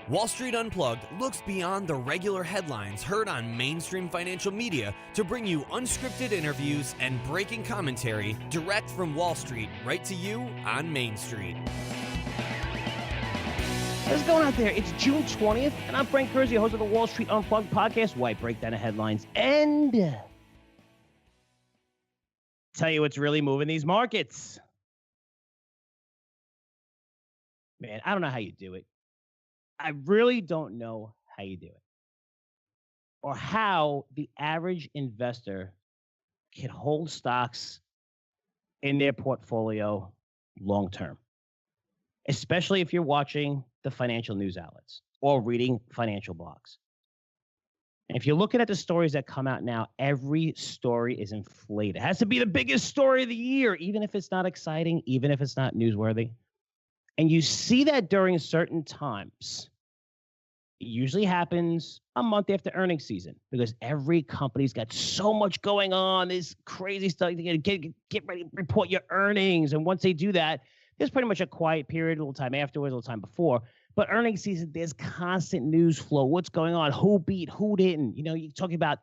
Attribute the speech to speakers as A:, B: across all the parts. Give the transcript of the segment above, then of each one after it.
A: Wall Street Unplugged looks beyond the regular headlines heard on mainstream financial media to bring you unscripted interviews and breaking commentary direct from Wall Street right to you on Main Street.
B: What's going on there? It's June 20th, and I'm Frank Curzio, host of the Wall Street Unplugged podcast, where I break down the headlines and tell you what's really moving these markets. Man, I don't know how you do it. I really don't know how you do it, or how the average investor can hold stocks in their portfolio long term, especially if you're watching the financial news outlets or reading financial blogs. And if you're looking at the stories that come out now, every story is inflated. It has to be the biggest story of the year, even if it's not exciting, even if it's not newsworthy. And you see that during certain times. It usually happens a month after earnings season because every company's got so much going on. This crazy stuff. You get ready to report your earnings. And once they do that, there's pretty much a quiet period, a little time afterwards, a little time before. But earnings season, there's constant news flow. What's going on? Who beat? Who didn't? You know, you're talking about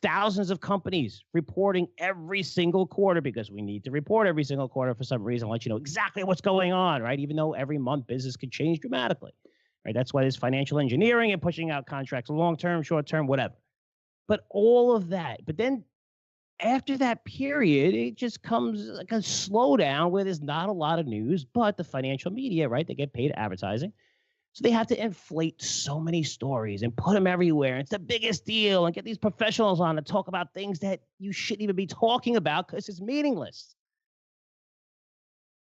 B: thousands of companies reporting every single quarter because we need to report every single quarter for some reason, let you know exactly what's going on, right? Even though every month business could change dramatically, right? That's why there's financial engineering and pushing out contracts, long-term, short-term, whatever. But all of that. But then after that period, it just comes like a slowdown where there's not a lot of news, but the financial media, right? They get paid advertising. So they have to inflate so many stories and put them everywhere. It's the biggest deal and get these professionals on to talk about things that you shouldn't even be talking about because it's meaningless.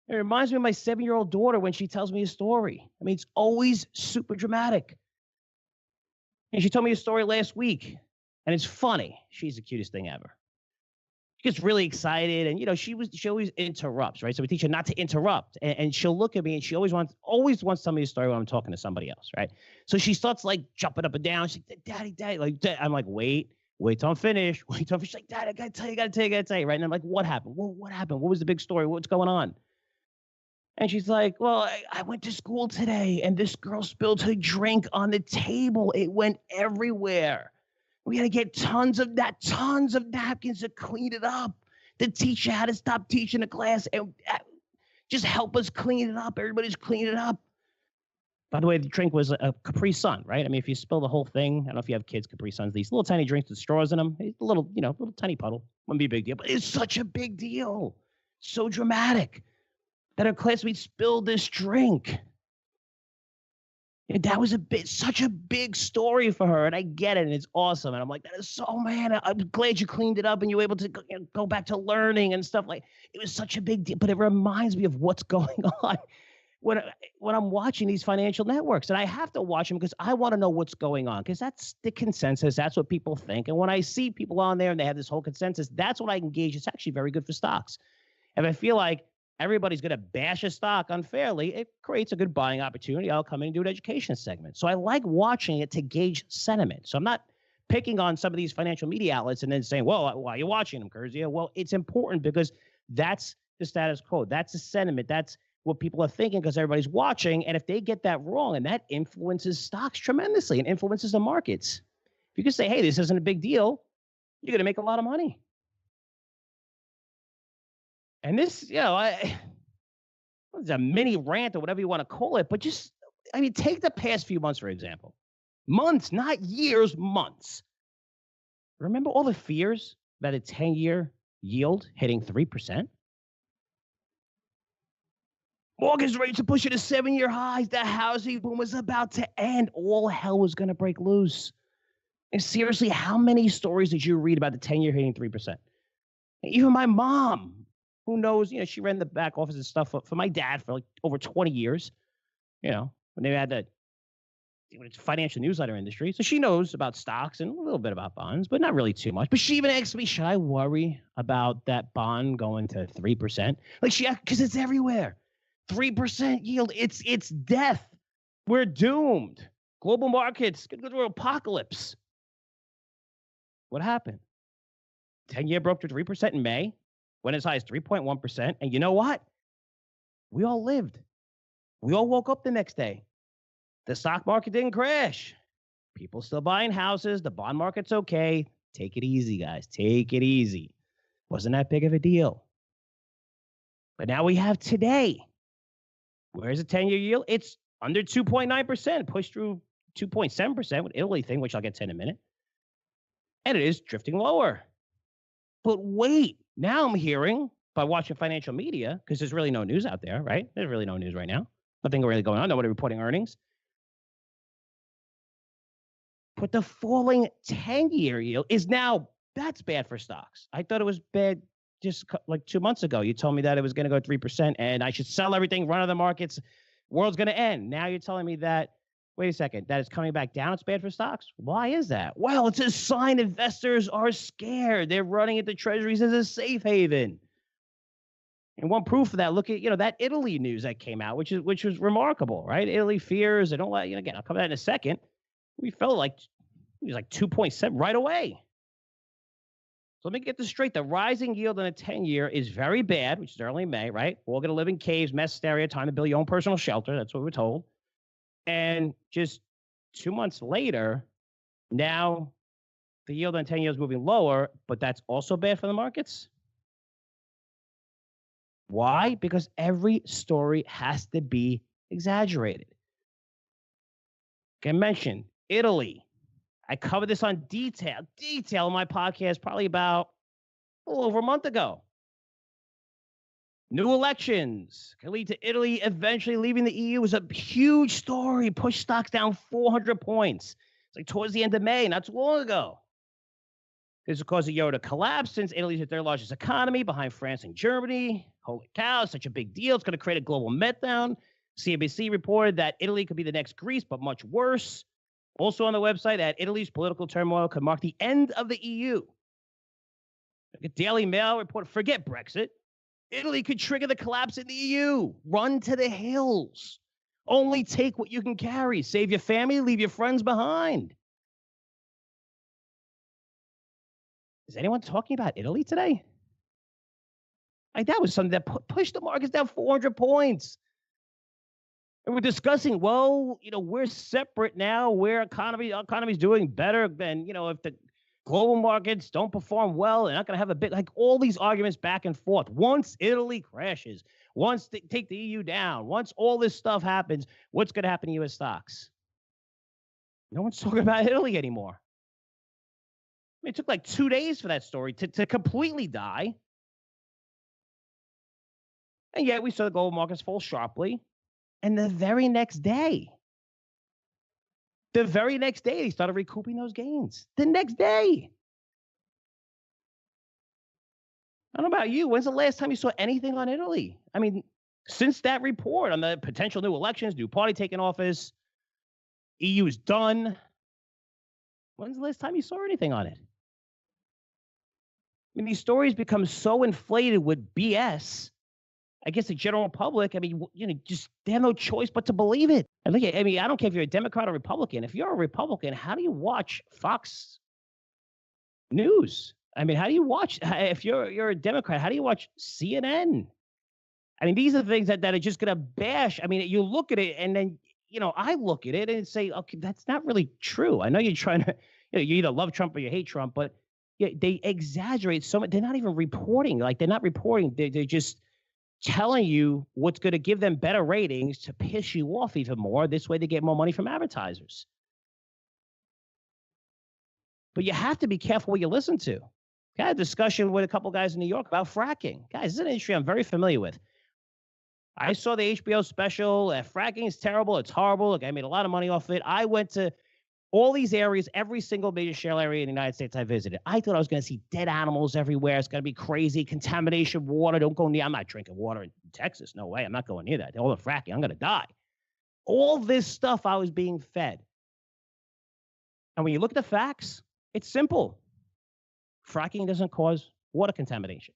B: It reminds me of my 7-year-old daughter when she tells me a story. I mean, it's always super dramatic. And she told me a story last week, and it's funny. She's the cutest thing ever. She gets really excited, and, you know, she always interrupts, right? So we teach her not to interrupt, and she'll look at me, and she always wants to tell me a story when I'm talking to somebody else, right? So she starts, like, jumping up and down. She's like, Daddy, like, I'm like, wait till I'm finished. She's like, Dad, I gotta tell you, right? And I'm like, what happened? Well, what happened? What was the big story? What's going on? And she's like, well, I went to school today, and this girl spilled her drink on the table. It went everywhere. We had to get tons of napkins to clean it up. The teacher had to stop teaching the class and just help us clean it up. Everybody's cleaning it up. By the way, the drink was a Capri Sun, right? I mean, if you spill the whole thing, I don't know if you have kids, Capri Suns, these little tiny drinks with straws in them, a little tiny puddle. Wouldn't be a big deal, but it's such a big deal. So dramatic that her classmates spilled this drink. And that was such a big story for her, and I get it, and it's awesome. And I'm like, that is so, man, I'm glad you cleaned it up and you were able to go back to learning and stuff. Like, it was such a big deal, but it reminds me of what's going on when I'm watching these financial networks. And I have to watch them because I want to know what's going on, because that's the consensus. That's what people think. And when I see people on there and they have this whole consensus, that's what I can gauge. It's actually very good for stocks. If I feel like everybody's going to bash a stock unfairly, it creates a good buying opportunity. I'll come in and do an education segment. So I like watching it to gauge sentiment. So I'm not picking on some of these financial media outlets and then saying, well, why are you watching them, Curzio? Well, it's important because that's the status quo. That's the sentiment. That's what people are thinking because everybody's watching. And if they get that wrong, and that influences stocks tremendously and influences the markets. If you can say, hey, this isn't a big deal, you're going to make a lot of money. And this, it's a mini rant or whatever you want to call it, but take the past few months, for example. Months, not years, months. Remember all the fears about a 10-year yield hitting 3%? Mortgage rates are pushing to 7-year highs. The housing boom was about to end. All hell was going to break loose. And seriously, how many stories did you read about the 10-year hitting 3%? Even my mom, who knows, she ran the back office and stuff for my dad for like over 20 years, when they had the financial newsletter industry. So she knows about stocks and a little bit about bonds, but not really too much. But she even asked me, should I worry about that bond going to 3%? Because it's everywhere. 3% yield. It's death. We're doomed. Global markets could go through an apocalypse. What happened? 10-year broke to 3% in May. Went as high as 3.1%. And you know what? We all lived. We all woke up the next day. The stock market didn't crash. People still buying houses. The bond market's okay. Take it easy, guys. Take it easy. Wasn't that big of a deal. But now we have today. Where's the 10-year yield? It's under 2.9%, pushed through 2.7% with Italy thing, which I'll get to in a minute. And it is drifting lower. But wait, now I'm hearing by watching financial media, because there's really no news out there, right? There's really no news right now. Nothing really going on. Nobody reporting earnings. But the falling 10-year yield is now, that's bad for stocks. I thought it was bad just like 2 months ago. You told me that it was going to go 3% and I should sell everything, run out of the markets. World's going to end. Now you're telling me that, wait a second, that it's coming back down. It's bad for stocks. Why is that? Well, it's a sign investors are scared. They're running into treasuries as a safe haven. And one proof of that, look at, that Italy news that came out, which was remarkable, right? Italy fears, they don't let, again, I'll come to that in a second. We felt like it was like 2.7 right away. So let me get this straight. The rising yield on a 10-year is very bad, which is early May, right? We're all going to live in caves, mess hysteria, time to build your own personal shelter. That's what we're told. And just 2 months later, now the yield on 10 years is moving lower, but that's also bad for the markets. Why? Because every story has to be exaggerated. Like I mentioned, Italy. I covered this on detail in my podcast probably about a little over a month ago. New elections can lead to Italy eventually leaving the EU was a huge story. Pushed stocks down 400 points. It's like towards the end of May, not too long ago. This has caused the euro to collapse since Italy's their largest economy behind France and Germany. Holy cow, such a big deal. It's going to create a global meltdown. CNBC reported that Italy could be the next Greece, but much worse. Also on the website, that Italy's political turmoil could mark the end of the EU. The Daily Mail report, forget Brexit. Italy could trigger the collapse in the EU. Run to the hills. Only take what you can carry. Save your family, leave your friends behind. Is anyone talking about Italy today? Like that was something that pushed the markets down 400 points. And we're discussing, well, we're separate now. Our economy's doing better than, if the global markets don't perform well, they're not going to have a big, like all these arguments back and forth. Once Italy crashes, once they take the EU down, once all this stuff happens, what's going to happen to U.S. stocks? No one's talking about Italy anymore. I mean, it took like 2 days for that story to completely die. And yet we saw the global markets fall sharply. And the very next day, they started recouping those gains. The next day. I don't know about you. When's the last time you saw anything on Italy? I mean, since that report on the potential new elections, new party taking office, EU is done. When's the last time you saw anything on it? I mean, these stories become so inflated with BS. I guess the general public, just they have no choice but to believe it. And look, I don't care if you're a Democrat or Republican. If you're a Republican, how do you watch Fox News? How do you watch? If you're a Democrat, how do you watch CNN? These are the things that are just going to bash. You look at it and then, I look at it and say, okay, that's not really true. I know you're trying to, you either love Trump or you hate Trump, but they exaggerate so much. They're not even reporting. They're not reporting. They're just telling you what's going to give them better ratings to piss you off even more. This way they get more money from advertisers. But you have to be careful what you listen to. I had a discussion with a couple guys in New York about fracking. Guys, this is an industry I'm very familiar with. I saw the HBO special. Fracking is terrible. It's horrible. Look, I made a lot of money off it. I went to all these areas, every single major shale area in the United States I visited. I thought I was going to see dead animals everywhere. It's going to be crazy. Contamination, water. Don't go near. I'm not drinking water in Texas. No way. I'm not going near that. All the fracking. I'm going to die. All this stuff I was being fed. And when you look at the facts, it's simple. Fracking doesn't cause water contamination.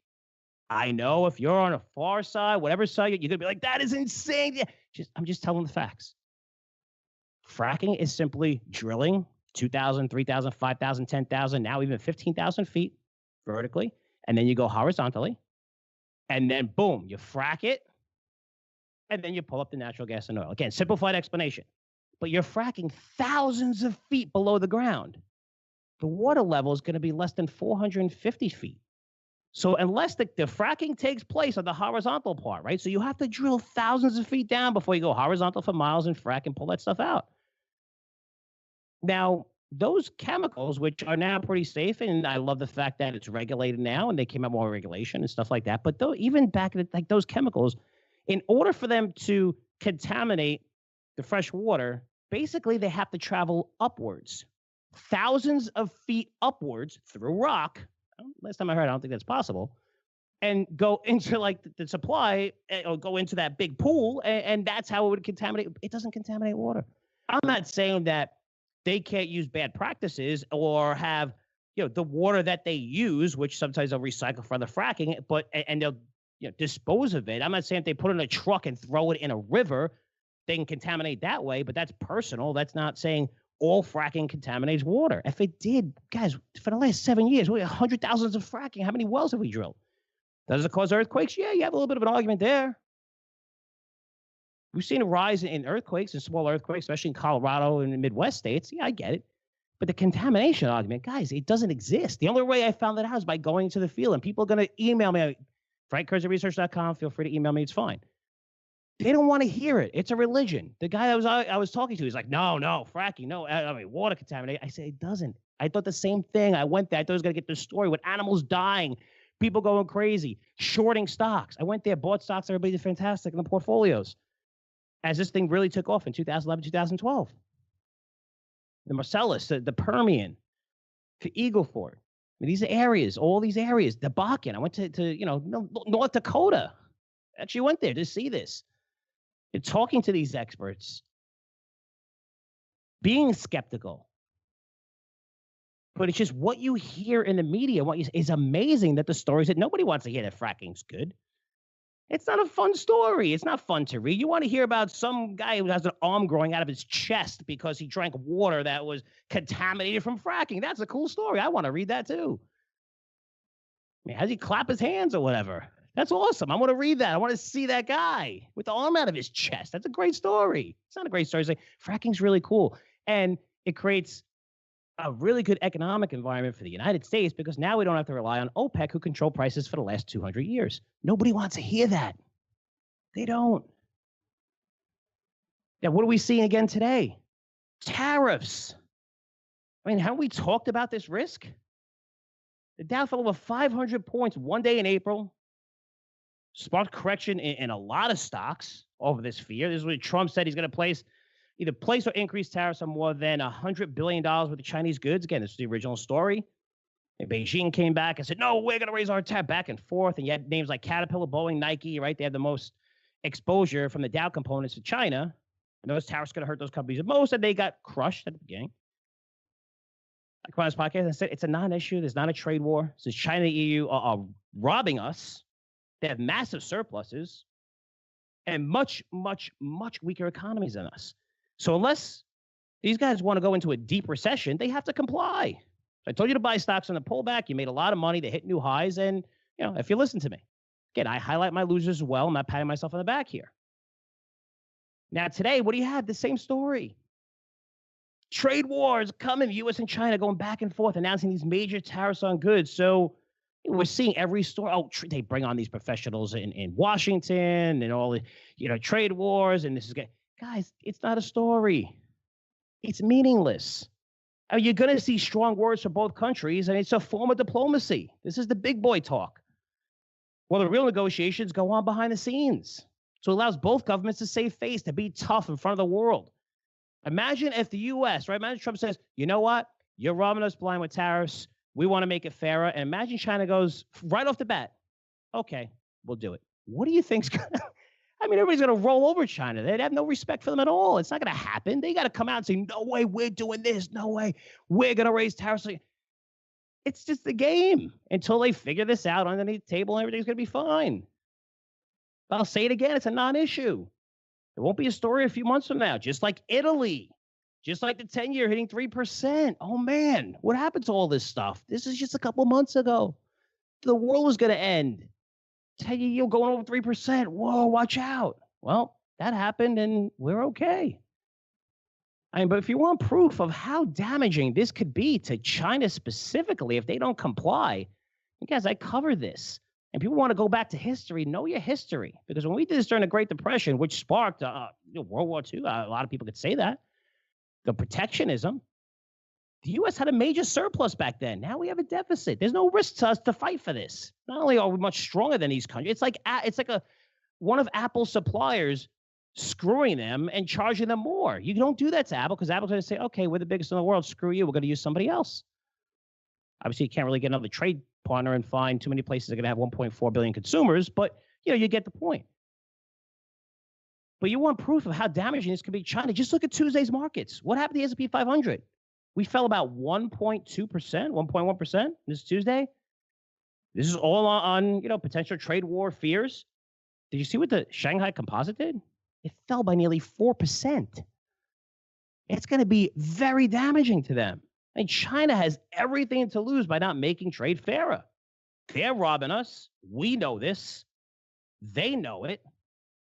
B: I know if you're on a far side, whatever side, you're going to be like, that is insane. I'm just telling the facts. Fracking is simply drilling 2,000, 3,000, 5,000, 10,000, now even 15,000 feet vertically. And then you go horizontally. And then, boom, you frack it. And then you pull up the natural gas and oil. Again, simplified explanation. but you're fracking thousands of feet below the ground. The water level is going to be less than 450 feet. So unless the fracking takes place on the horizontal part, right? So you have to drill thousands of feet down before you go horizontal for miles and frack and pull that stuff out. Now, those chemicals, which are now pretty safe, and I love the fact that it's regulated now, and they came out more regulation and stuff like that. But though, even back in like those chemicals, in order for them to contaminate the fresh water, basically they have to travel upwards, thousands of feet upwards through rock. Last time I heard, I don't think that's possible. And go into like the supply, or go into that big pool, and that's how it would contaminate. It doesn't contaminate water. I'm not saying that they can't use bad practices or have, the water that they use, which sometimes they'll recycle for the fracking, but and they'll dispose of it. I'm not saying if they put it in a truck and throw it in a river, they can contaminate that way, but that's personal. That's not saying all fracking contaminates water. If it did, guys, for the last 7 years, we have 100,000 of fracking. How many wells have we drilled? Does it cause earthquakes? Yeah, you have a little bit of an argument there. We've seen a rise in earthquakes and small earthquakes, especially in Colorado and the Midwest states. Yeah, I get it. But the contamination argument, guys, it doesn't exist. The only way I found that out is by going to the field. And people are going to email me, frankcurzioresearch.com. Feel free to email me. It's fine. They don't want to hear it. It's a religion. The guy I was talking to, he's like, no, fracking, no, I mean, water contamination. I said, it doesn't. I thought the same thing. I went there. I thought I was going to get this story with animals dying, people going crazy, shorting stocks. I went there, bought stocks. Everybody did fantastic in the portfolios. As this thing really took off in 2011, 2012. The Marcellus, the Permian, to Eagle Ford. I mean, these areas, all these areas, the Bakken. I went to North Dakota. Actually went there to see this. And talking to these experts, being skeptical. But it's just what you hear in the media is amazing, that the stories that nobody wants to hear that fracking's good. It's not a fun story. It's not fun to read. You want to hear about some guy who has an arm growing out of his chest because he drank water that was contaminated from fracking. That's a cool story. I want to read that too. I mean, how does he clap his hands or whatever? That's awesome. I want to read that. I want to see that guy with the arm out of his chest. That's a great story. It's not a great story. It's like, fracking's really cool. And it creates a really good economic environment for the United States, because now we don't have to rely on OPEC, who control prices for the last 200 years. Nobody wants to hear that. They don't. Yeah, what are we seeing again today? Tariffs. I mean, haven't we talked about this risk? The Dow fell over 500 points one day in April. Sparked correction in a lot of stocks over this fear. This is what Trump said. He's going to either place or increase tariffs on more than $100 billion worth of Chinese goods. Again, this is the original story. And Beijing came back and said, no, we're going to raise our tariff, back and forth. And yet names like Caterpillar, Boeing, Nike, right? They have the most exposure from the Dow components to China. And those tariffs are going to hurt those companies the most. And they got crushed at the beginning. I come on this podcast and I said, it's a non-issue. There's not a trade war. Since China and the EU are robbing us, they have massive surpluses and much, much, much weaker economies than us. So unless these guys want to go into a deep recession, they have to comply. I told you to buy stocks on the pullback. You made a lot of money. They hit new highs. And, if you listen to me, again, I highlight my losers as well. I'm not patting myself on the back here. Now, today, what do you have? The same story. Trade wars coming, U.S. and China going back and forth, announcing these major tariffs on goods. So we're seeing every story. Oh, they bring on these professionals in Washington and all the, trade wars. And this is good. Guys, it's not a story. It's meaningless. I mean, you're going to see strong words from both countries, and it's a form of diplomacy. This is the big boy talk. Well, the real negotiations go on behind the scenes. So it allows both governments to save face, to be tough in front of the world. Imagine if the U.S., right? Imagine Trump says, you know what? You're robbing us blind with tariffs. We want to make it fairer. And imagine China goes right off the bat, okay, we'll do it. What do you think's going to I mean, everybody's going to roll over China. They'd have no respect for them at all. It's not going to happen. They got to come out and say, no way, we're doing this. No way, we're going to raise tariffs. It's just the game until they figure this out underneath the table, and everything's going to be fine. I'll say it again. It's a non-issue. It won't be a story a few months from now, just like Italy, just like the 10-year hitting 3%. Oh, man, what happened to all this stuff? This is just a couple months ago. The world was going to end. 10-year yield going over 3%. Whoa, watch out. Well, that happened, and we're okay. I mean, but if you want proof of how damaging this could be to China specifically if they don't comply, guys, I cover this. And people want to go back to history, know your history. Because when we did this during the Great Depression, which sparked World War II, a lot of people could say that, the protectionism, the U.S. had a major surplus back then. Now we have a deficit. There's no risk to us to fight for this. Not only are we much stronger than these countries, it's like one of Apple's suppliers screwing them and charging them more. You don't do that to Apple because Apple's going to say, okay, we're the biggest in the world. Screw you. We're going to use somebody else. Obviously, you can't really get another trade partner and find too many places that are going to have 1.4 billion consumers, but you get the point. But you want proof of how damaging this could be to China. Just look at Tuesday's markets. What happened to the S&P 500? We fell about 1.2%, 1.1% this Tuesday. This is all on potential trade war fears. Did you see what the Shanghai Composite did? It fell by nearly 4%. It's going to be very damaging to them. And China has everything to lose by not making trade fairer. They're robbing us. We know this. They know it.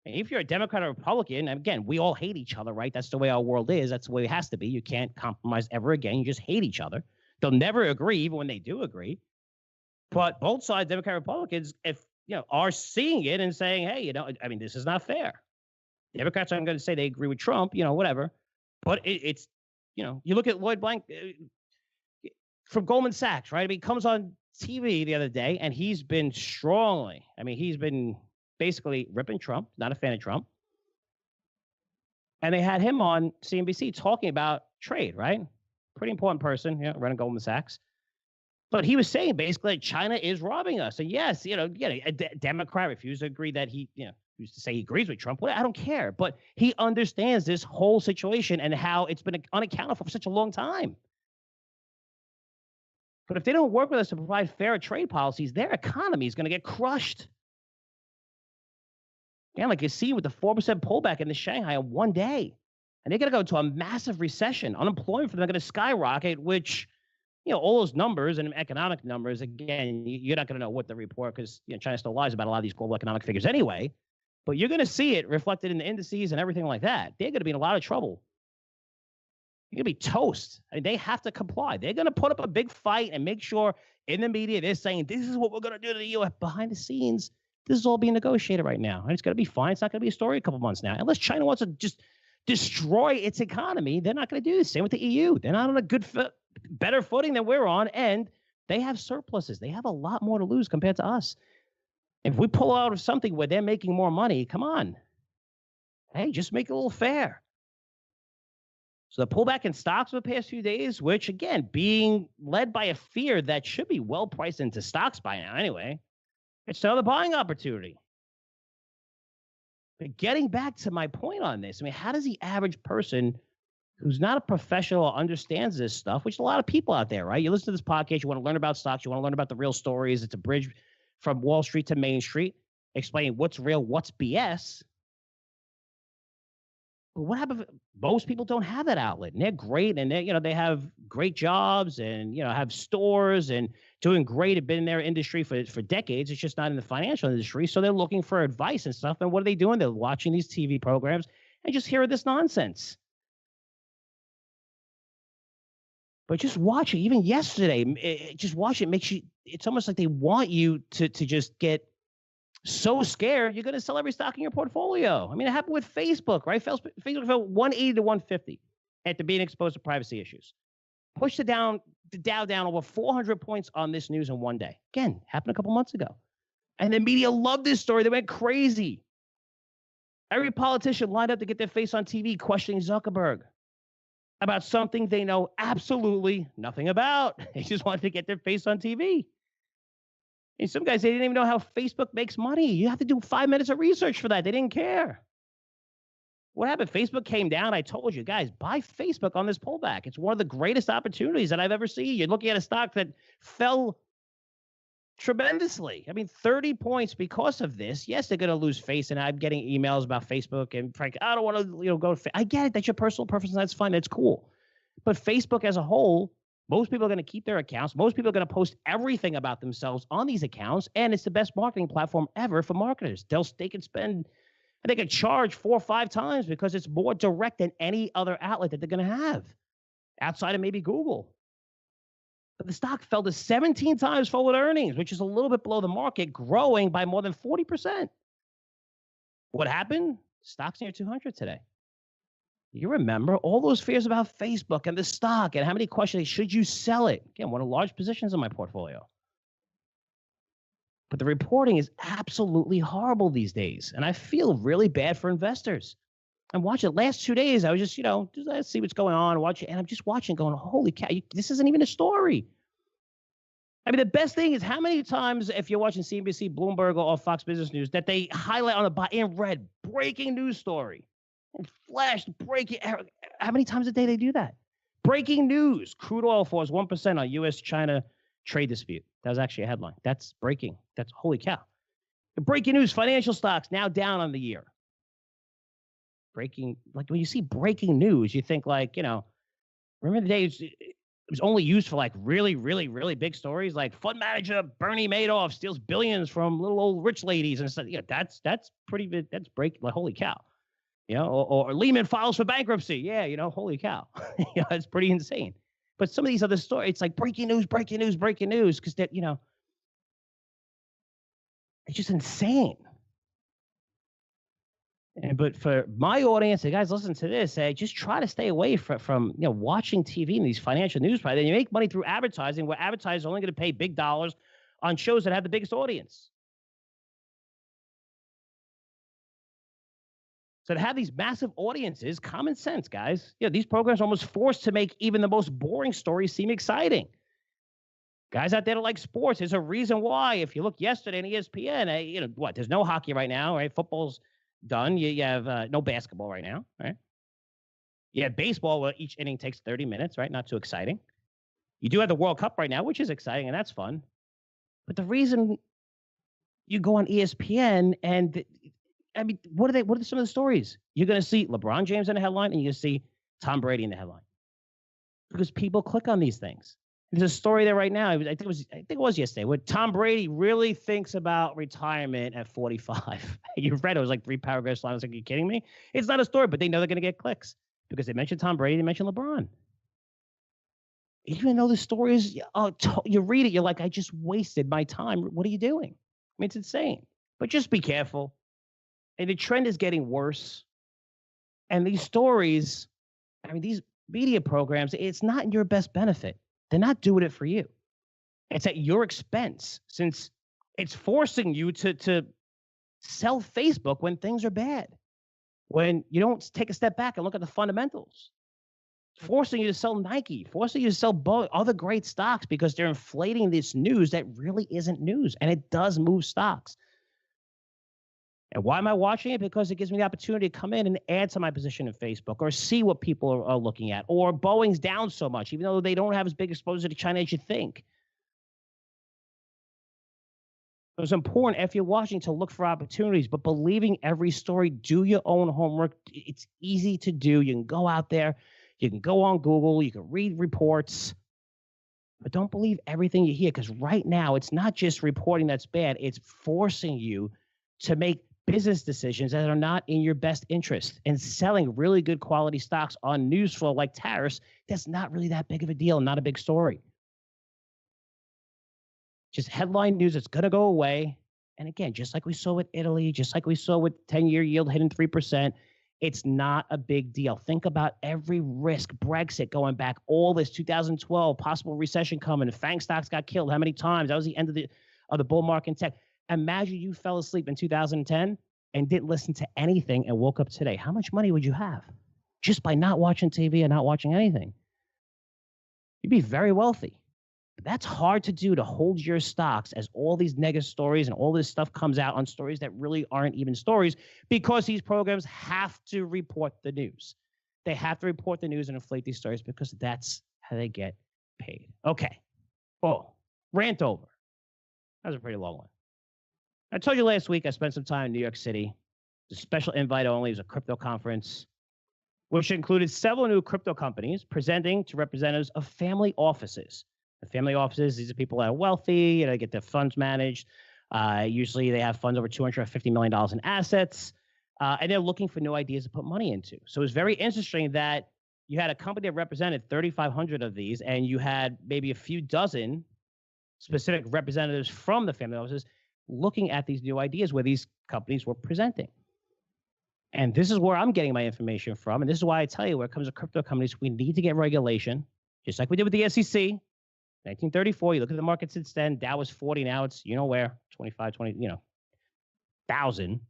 B: And if you're a Democrat or Republican, again, we all hate each other, right? That's the way our world is. That's the way it has to be. You can't compromise ever again. You just hate each other. They'll never agree, even when they do agree. But both sides, Democrat, Republicans, are seeing it and saying, hey, this is not fair. Democrats aren't going to say they agree with Trump, whatever. But it's, you look at Lloyd Blank from Goldman Sachs, right? He comes on TV the other day and he's been he's been basically ripping Trump, not a fan of Trump. And they had him on CNBC talking about trade, right? Pretty important person, running Goldman Sachs. But he was saying basically China is robbing us. And yes, a Democrat refused to agree that he used to say he agrees with Trump. Well, I don't care. But he understands this whole situation and how it's been unaccounted for such a long time. But if they don't work with us to provide fair trade policies, their economy is going to get crushed. Yeah, like you see with the 4% pullback in the Shanghai in one day. And they're going to go into a massive recession. Unemployment for them are going to skyrocket, which, all those numbers and economic numbers, again, you're not going to know what the report, because China still lies about a lot of these global economic figures anyway. But you're going to see it reflected in the indices and everything like that. They're going to be in a lot of trouble. You're going to be toast. They have to comply. They're going to put up a big fight and make sure in the media they're saying, this is what we're going to do to the U.S. Behind the scenes, this is all being negotiated right now. And it's going to be fine. It's not going to be a story a couple months now. Unless China wants to just destroy its economy, they're not going to do the same with the EU. They're not on a better footing than we're on, and they have surpluses. They have a lot more to lose compared to us. If we pull out of something where they're making more money, come on. Hey, just make it a little fair. So the pullback in stocks for the past few days, which, again, being led by a fear that should be well priced into stocks by now anyway, it's another buying opportunity. But getting back to my point on this, how does the average person who's not a professional or understands this stuff, which a lot of people out there, right? You listen to this podcast, you want to learn about stocks, you want to learn about the real stories. It's a bridge from Wall Street to Main Street, explaining what's real, what's BS. But what happens if most people don't have that outlet? And they're great, and they have great jobs and have stores and doing great, have been in their industry for decades. It's just not in the financial industry. So they're looking for advice and stuff. And what are they doing? They're watching these TV programs and just hearing this nonsense. But just watch it. Even yesterday, just watch it. Makes you. It's almost like they want you to just get so scared you're going to sell every stock in your portfolio. It happened with Facebook, right? Facebook fell 180 to 150 after being exposed to privacy issues. Pushed the Dow down over 400 points on this news in one day. Again, happened a couple months ago. And the media loved this story. They went crazy. Every politician lined up to get their face on TV questioning Zuckerberg about something they know absolutely nothing about. They just wanted to get their face on TV. And some guys, they didn't even know how Facebook makes money. You have to do 5 minutes of research for that. They didn't care. What happened? Facebook came down. I told you guys, buy Facebook on this pullback. It's one of the greatest opportunities that I've ever seen. You're looking at a stock that fell tremendously. 30 points because of this. Yes, they're going to lose face, and I'm getting emails about Facebook. And Frank, I don't want to, go. I get it. That's your personal preference. And that's fine. That's cool. But Facebook as a whole, most people are going to keep their accounts. Most people are going to post everything about themselves on these accounts, and it's the best marketing platform ever for marketers. They can spend And they can charge 4 or 5 times because it's more direct than any other outlet that they're going to have outside of maybe Google. But the stock fell to 17 times forward earnings, which is a little bit below the market, growing by more than 40%. What happened? Stock's near 200 today. You remember all those fears about Facebook and the stock and how many questions, should you sell it? Again, one of the large positions in my portfolio. But the reporting is absolutely horrible these days. And I feel really bad for investors. I'm watching the last 2 days. I was just, let's see what's going on. Watching, and I'm just watching going, holy cow, this isn't even a story. I mean, the best thing is how many times, if you're watching CNBC, Bloomberg, or Fox Business News, that they highlight on the bottom in red, breaking news story. And flashed breaking. How many times a day they do that? Breaking news. Crude oil falls 1% on U.S.-China trade dispute. That was actually a headline. That's breaking. That's holy cow. The breaking news, financial stocks now down on the year. Breaking, like when you see breaking news, you think remember the days it was only used for like really, really, really big stories, like fund manager Bernie Madoff steals billions from little old rich ladies and stuff. Yeah, that's pretty big. That's breaking, like holy cow. Or Lehman files for bankruptcy. Yeah, holy cow. It's pretty insane. But some of these other stories, it's like breaking news, because that, it's just insane. But for my audience, the guys listen to this, just try to stay away from watching TV and these financial news. Then you make money through advertising, where advertisers are only going to pay big dollars on shows that have the biggest audience. So to have these massive audiences, common sense, guys. These programs are almost forced to make even the most boring stories seem exciting. Guys out there that like sports, there's a reason why. If you look yesterday on ESPN, there's no hockey right now, right? Football's done. You have no basketball right now, right? You have baseball where each inning takes 30 minutes, right? Not too exciting. You do have the World Cup right now, which is exciting, and that's fun. But the reason you go on ESPN and what are some of the stories? You're going to see LeBron James in the headline, and you're going to see Tom Brady in the headline. Because people click on these things. There's a story there right now. I think it was yesterday, where Tom Brady really thinks about retirement at 45. You read it was like 3 paragraphs long. I was like, are you kidding me? It's not a story, but they know they're going to get clicks because they mentioned Tom Brady, they mentioned LeBron. Even though the story is, you read it, you're like, I just wasted my time. What are you doing? I mean, it's insane. But just be careful. And the trend is getting worse. And these stories, these media programs, it's not in your best benefit. They're not doing it for you. It's at your expense, since it's forcing you to sell Facebook when things are bad, when you don't take a step back and look at the fundamentals. Forcing you to sell Nike, forcing you to sell other great stocks because they're inflating this news that really isn't news, and it does move stocks. And why am I watching it? Because it gives me the opportunity to come in and add to my position in Facebook, or see what people are looking at. Or Boeing's down so much, even though they don't have as big exposure to China as you think. It's important, if you're watching, to look for opportunities, but believing every story, do your own homework. It's easy to do. You can go out there, you can go on Google, you can read reports, but don't believe everything you hear, because right now it's not just reporting that's bad. It's forcing you to make business decisions that are not in your best interest, and selling really good quality stocks on news flow like tariffs. That's not really that big of a deal, not a big story. Just headline news that's going to go away. And again, just like we saw with Italy, just like we saw with 10-year yield hitting 3%, it's not a big deal. Think about every risk, Brexit going back, all this 2012, possible recession coming, FANG stocks got killed how many times? That was the end of the bull market in tech. Imagine you fell asleep in 2010 and didn't listen to anything and woke up today. How much money would you have just by not watching TV and not watching anything? You'd be very wealthy. But that's hard to do, to hold your stocks as all these negative stories and all this stuff comes out on stories that really aren't even stories, because these programs have to report the news. They have to report the news and inflate these stories because that's how they get paid. Okay. Oh, rant over. That was a pretty long one. I told you last week I spent some time in New York City. The special invite only. It was a crypto conference, which included several new crypto companies presenting to representatives of family offices. The family offices, these are people that are wealthy, they get their funds managed. Usually they have funds over $250 million in assets. and they're looking for new ideas to put money into. So it's very interesting that you had a company that represented 3,500 of these, and you had maybe a few dozen specific representatives from the family offices looking at these new ideas where these companies were presenting. And this is where I'm getting my information from. And this is why I tell you, when it comes to crypto companies, we need to get regulation, just like we did with the SEC. 1934, you look at the market since then, Dow was 40, now it's, where, 25, 20, 1,000.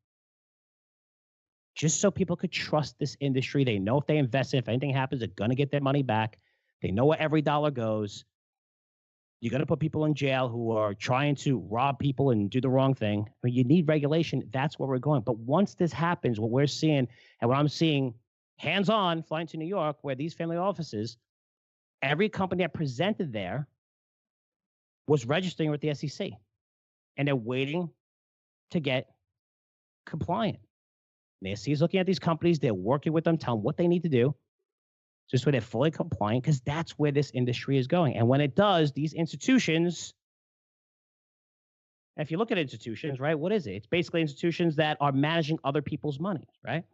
B: Just so people could trust this industry. They know if they invest in it, if anything happens, they're going to get their money back. They know where every dollar goes. You're going to put people in jail who are trying to rob people and do the wrong thing. I mean, you need regulation. That's where we're going. But once this happens, what we're seeing and what I'm seeing hands-on flying to New York, where these family offices, every company that presented there was registering with the SEC. And they're waiting to get compliant. And the SEC is looking at these companies. They're working with them, telling them what they need to do, just so they're fully compliant, because that's where this industry is going. And when it does, these institutions, if you look at institutions, right, what is it? It's basically institutions that are managing other people's money, right?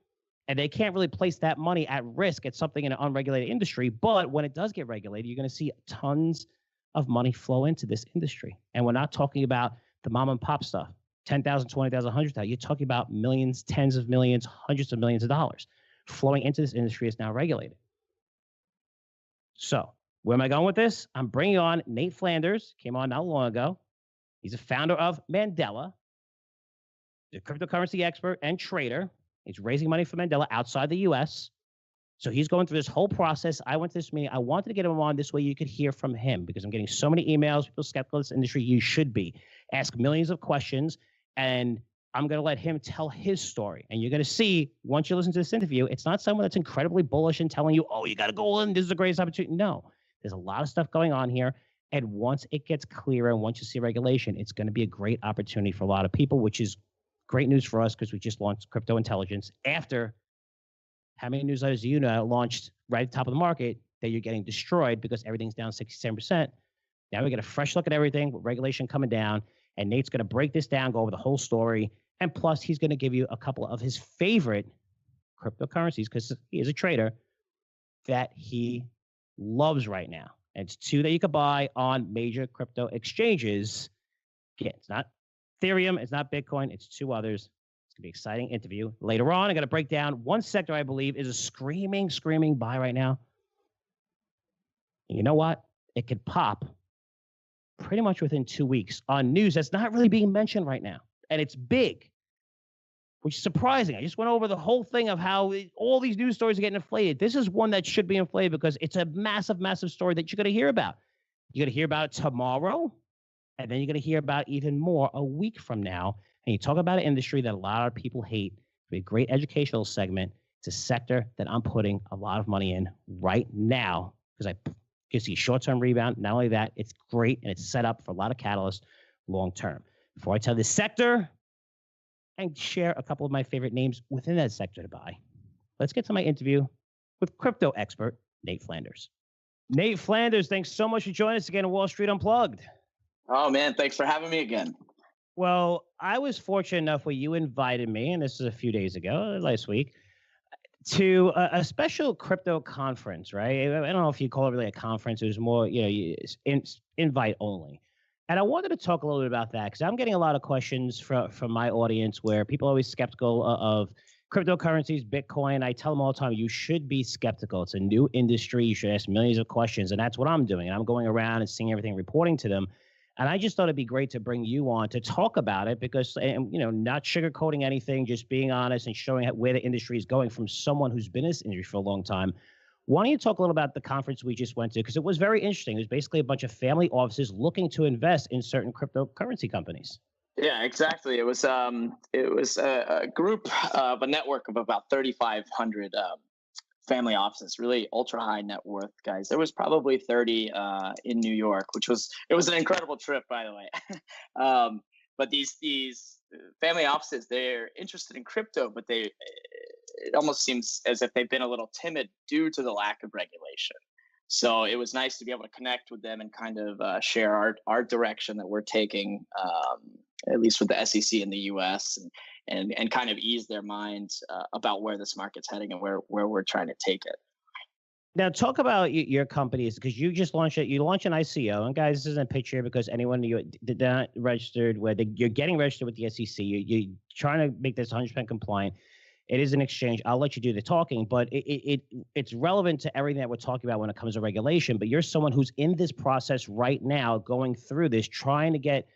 B: And they can't really place that money at risk at something in an unregulated industry. But when it does get regulated, you're going to see tons of money flow into this industry. And we're not talking about the mom and pop stuff, 10,000, 20,000, 100,000. You're talking about millions, tens of millions, hundreds of millions of dollars flowing into this industry is now regulated. So where am I going with this? I'm bringing on Nate Flanders, came on not long ago. He's a founder of Mandala, the cryptocurrency expert and trader. He's raising money for Mandala outside the U.S. So he's going through this whole process. I went to this meeting. I wanted to get him on this way you could hear from him, because I'm getting so many emails, people skeptical of this industry. You should be. Ask millions of questions, and I'm going to let him tell his story. And you're going to see, once you listen to this interview, it's not someone that's incredibly bullish and telling you, oh, you got to go in, this is the greatest opportunity. No, there's a lot of stuff going on here. And once it gets clearer and once you see regulation, it's going to be a great opportunity for a lot of people, which is great news for us, because we just launched Crypto Intelligence after how many newsletters do you know launched right at the top of the market that you're getting destroyed because everything's down 67%. Now we get a fresh look at everything with regulation coming down, and Nate's going to break this down, go over the whole story. And plus, he's going to give you a couple of his favorite cryptocurrencies, because he is a trader, that he loves right now. And it's two that you could buy on major crypto exchanges. Again, it's not Ethereum, it's not Bitcoin, it's two others. It's going to be an exciting interview. Later on, I'm going to break down one sector I believe is a screaming buy right now. And you know what? It could pop pretty much within 2 weeks on news that's not really being mentioned right now. And it's big, which is surprising. I just went over the whole thing of how all these news stories are getting inflated. This is one that should be inflated because it's a massive, massive story that you're going to hear about. You're going to hear about it tomorrow, and then you're going to hear about even more a week from now. And you talk about an industry that a lot of people hate. It'll be a great educational segment. It's a sector that I'm putting a lot of money in right now, because you see short-term rebound. Not only that, it's great, and it's set up for a lot of catalysts long-term. Before I tell this sector and share a couple of my favorite names within that sector to buy, let's get to my interview with crypto expert Nate Flanders. Nate Flanders, thanks so much for joining us again on Wall Street Unplugged.
C: Oh, man, thanks for having me again.
B: Well, I was fortunate enough where you invited me, and this is a few days ago, last week, to a special crypto conference, right? I don't know if you call it really a conference. It was more, invite only. And I wanted to talk a little bit about that, because I'm getting a lot of questions from my audience where people are always skeptical of cryptocurrencies, Bitcoin. I tell them all the time, you should be skeptical. It's a new industry. You should ask millions of questions. And that's what I'm doing. And I'm going around and seeing everything, reporting to them. And I just thought it'd be great to bring you on to talk about it, because, not sugarcoating anything, just being honest and showing where the industry is going from someone who's been in this industry for a long time. Why don't you talk a little about the conference we just went to? Because it was very interesting. It was basically a bunch of family offices looking to invest in certain cryptocurrency companies.
C: Yeah, exactly. It was a group of a network of about 3,500 family offices, really ultra high net worth guys. There was probably 30 in New York, it was an incredible trip, by the way. But these family offices, they're interested in crypto, but it almost seems as if they've been a little timid due to the lack of regulation. So it was nice to be able to connect with them and kind of share our direction that we're taking, at least with the SEC in the U.S. and kind of ease their minds about where this market's heading and where we're trying to take it.
B: Now, talk about your companies, because you just launched it. You launched an ICO, and guys, this isn't a picture because anyone you did not registered with, you're getting registered with the SEC. You're trying to make this 100% compliant. It is an exchange. I'll let you do the talking, but it's relevant to everything that we're talking about when it comes to regulation. But you're someone who's in this process right now, going through this, trying to get,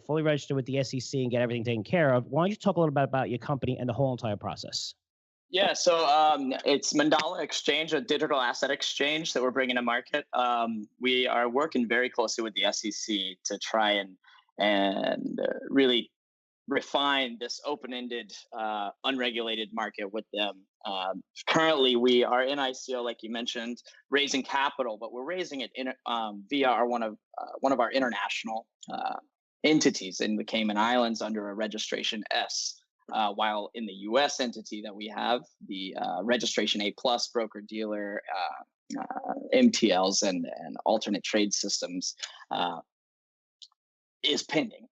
B: fully registered with the SEC and get everything taken care of. Why don't you talk a little bit about your company and the whole entire process?
C: Yeah, so it's Mandala Exchange, a digital asset exchange that we're bringing to market. We are working very closely with the SEC to try and really refine this open-ended, unregulated market with them. Currently, we are in ICO, like you mentioned, raising capital, but we're raising it via one of our international entities in the Cayman Islands under a registration S. While in the U.S. entity that we have, the registration A+ broker-dealer, MTLs, and alternate trade systems is pending.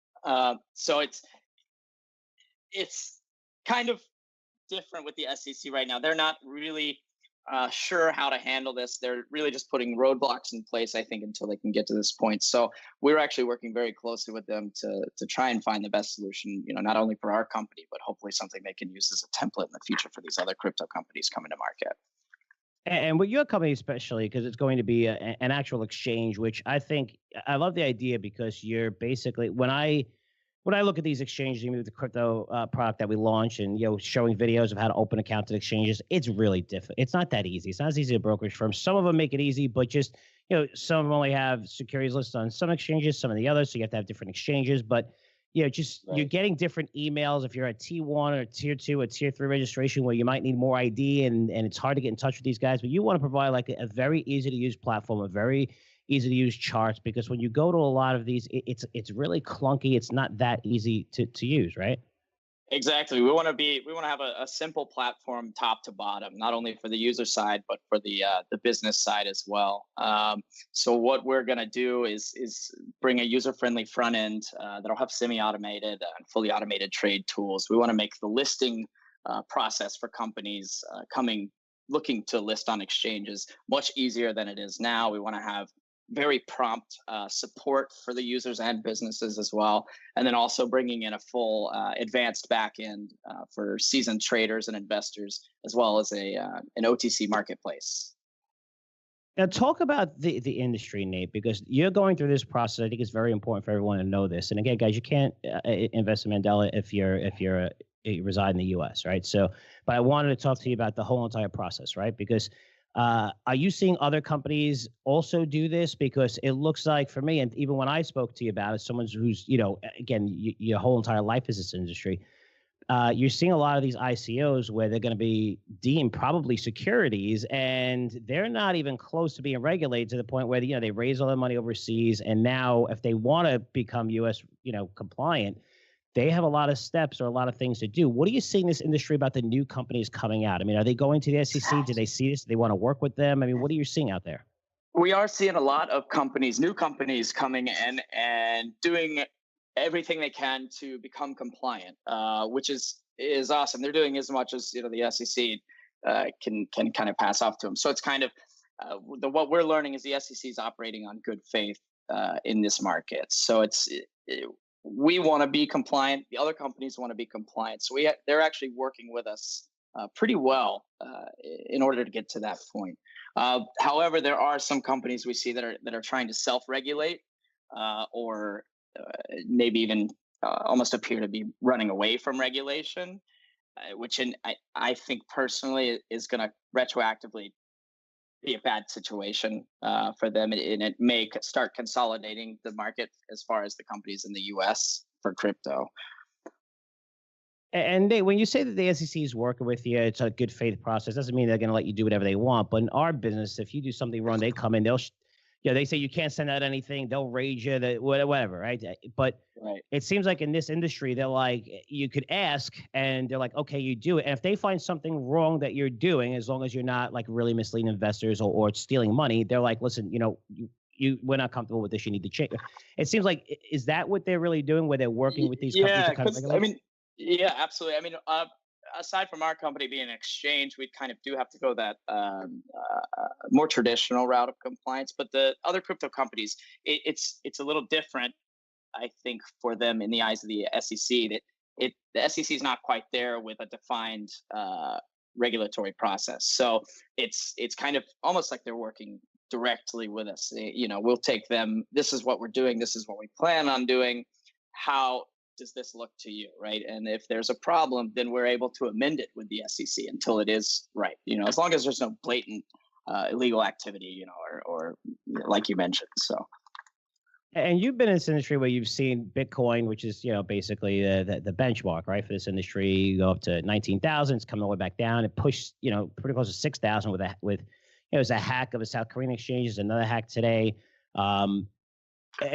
C: So it's kind of different with the SEC right now. They're not really sure how to handle this. They're really just putting roadblocks in place, I think, until they can get to this point. So we're actually working very closely with them to try and find the best solution, not only for our company, but hopefully something they can use as a template in the future for these other crypto companies coming to market.
B: And with your company especially, because it's going to be an actual exchange, which I love the idea, because you're basically, when I look at these exchanges, even with the crypto product that we launched, and showing videos of how to open accounts at exchanges, it's really difficult. It's not that easy. It's not as easy as a brokerage firm. Some of them make it easy, but just some of them only have securities listed on some exchanges, some of the others, so you have to have different exchanges. But right. You're getting different emails if you're at T1 or Tier 2 or Tier 3 registration, where you might need more ID, and it's hard to get in touch with these guys. But you want to provide like a very easy to use platform, a very easy to use charts, because when you go to a lot of these, it's really clunky. It's not that easy to use, right?
C: Exactly. We want to have a simple platform, top to bottom, not only for the user side, but for the business side as well. So what we're going to do is bring a user-friendly front end that'll have semi-automated and fully automated trade tools. We want to make the listing process for companies looking to list on exchanges much easier than it is now. We want to have very prompt support for the users and businesses as well. And then also bringing in a full advanced backend for seasoned traders and investors, as well as an OTC marketplace.
B: Now, talk about the industry, Nate, because you're going through this process. I think it's very important for everyone to know this. And again, guys, you can't invest in Mandala if you reside in the U.S., right? So, but I wanted to talk to you about the whole entire process, right? Because are you seeing other companies also do this? Because it looks like, for me, and even when I spoke to you about it, someone who's, again, your whole entire life is this industry, you're seeing a lot of these ICOs where they're going to be deemed probably securities, and they're not even close to being regulated to the point where, they raise all their money overseas. And now if they want to become U.S., compliant, they have a lot of steps or a lot of things to do. What are you seeing in this industry about the new companies coming out? I mean, are they going to the SEC? Do they see this? Do they want to work with them? I mean, what are you seeing out there?
C: We are seeing a lot of new companies coming in and doing everything they can to become compliant, which is awesome. They're doing as much as the SEC can kind of pass off to them. So it's kind of what we're learning is the SEC is operating on good faith in this market. So we want to be compliant. The other companies want to be compliant. So they're actually working with us pretty well in order to get to that point. However, there are some companies we see that are trying to self-regulate or maybe even almost appear to be running away from regulation, which I think personally is going to retroactively be a bad situation for them, and it may start consolidating the market as far as the companies in the U.S. for crypto.
B: And Nate, when you say that the SEC is working with you, it's a good faith process. Doesn't mean they're going to let you do whatever they want. But in our business, if you do something wrong, they come in, they say you can't send out anything. They'll raise you, whatever, right? But right. It seems like in this industry, they're like, you could ask, and they're like, okay, you do it. And if they find something wrong that you're doing, as long as you're not like really misleading investors or stealing money, they're like, listen, we're not comfortable with this. You need to change. It seems like, is that what they're really doing, where they're working with these companies?
C: Yeah, I mean, Yeah, absolutely. I mean, aside from our company being an exchange, we kind of do have to go that more traditional route of compliance. But the other crypto companies, it's a little different, I think, for them in the eyes of the SEC. That the SEC is not quite there with a defined regulatory process. So it's kind of almost like they're working directly with us. We'll take them. This is what we're doing. This is what we plan on doing. How does this look to you, right? And if there's a problem, then we're able to amend it with the SEC until it is right. As long as there's no blatant illegal activity, or like you mentioned. So.
B: And you've been in this industry where you've seen Bitcoin, which is, basically the benchmark, right, for this industry. You go up to 19,000, it's coming all the way back down. It pushed, pretty close to 6,000 with it was a hack of a South Korean exchange. There's another hack today. And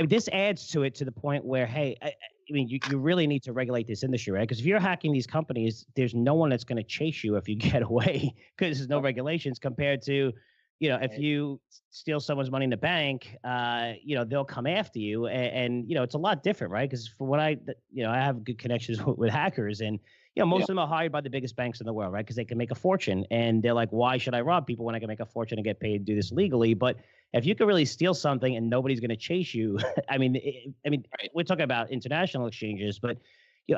B: this adds to it to the point where, hey, I mean, you really need to regulate this industry, right? Because if you're hacking these companies, there's no one that's going to chase you if you get away because there's no regulations compared to, if you steal someone's money in the bank, they'll come after you. And it's a lot different, right? Because for what I have good connections with hackers, and, most of them are hired by the biggest banks in the world, right? Because they can make a fortune. And they're like, why should I rob people when I can make a fortune and get paid to do this legally? But if you can really steal something and nobody's going to chase you, I mean, right. We're talking about international exchanges, but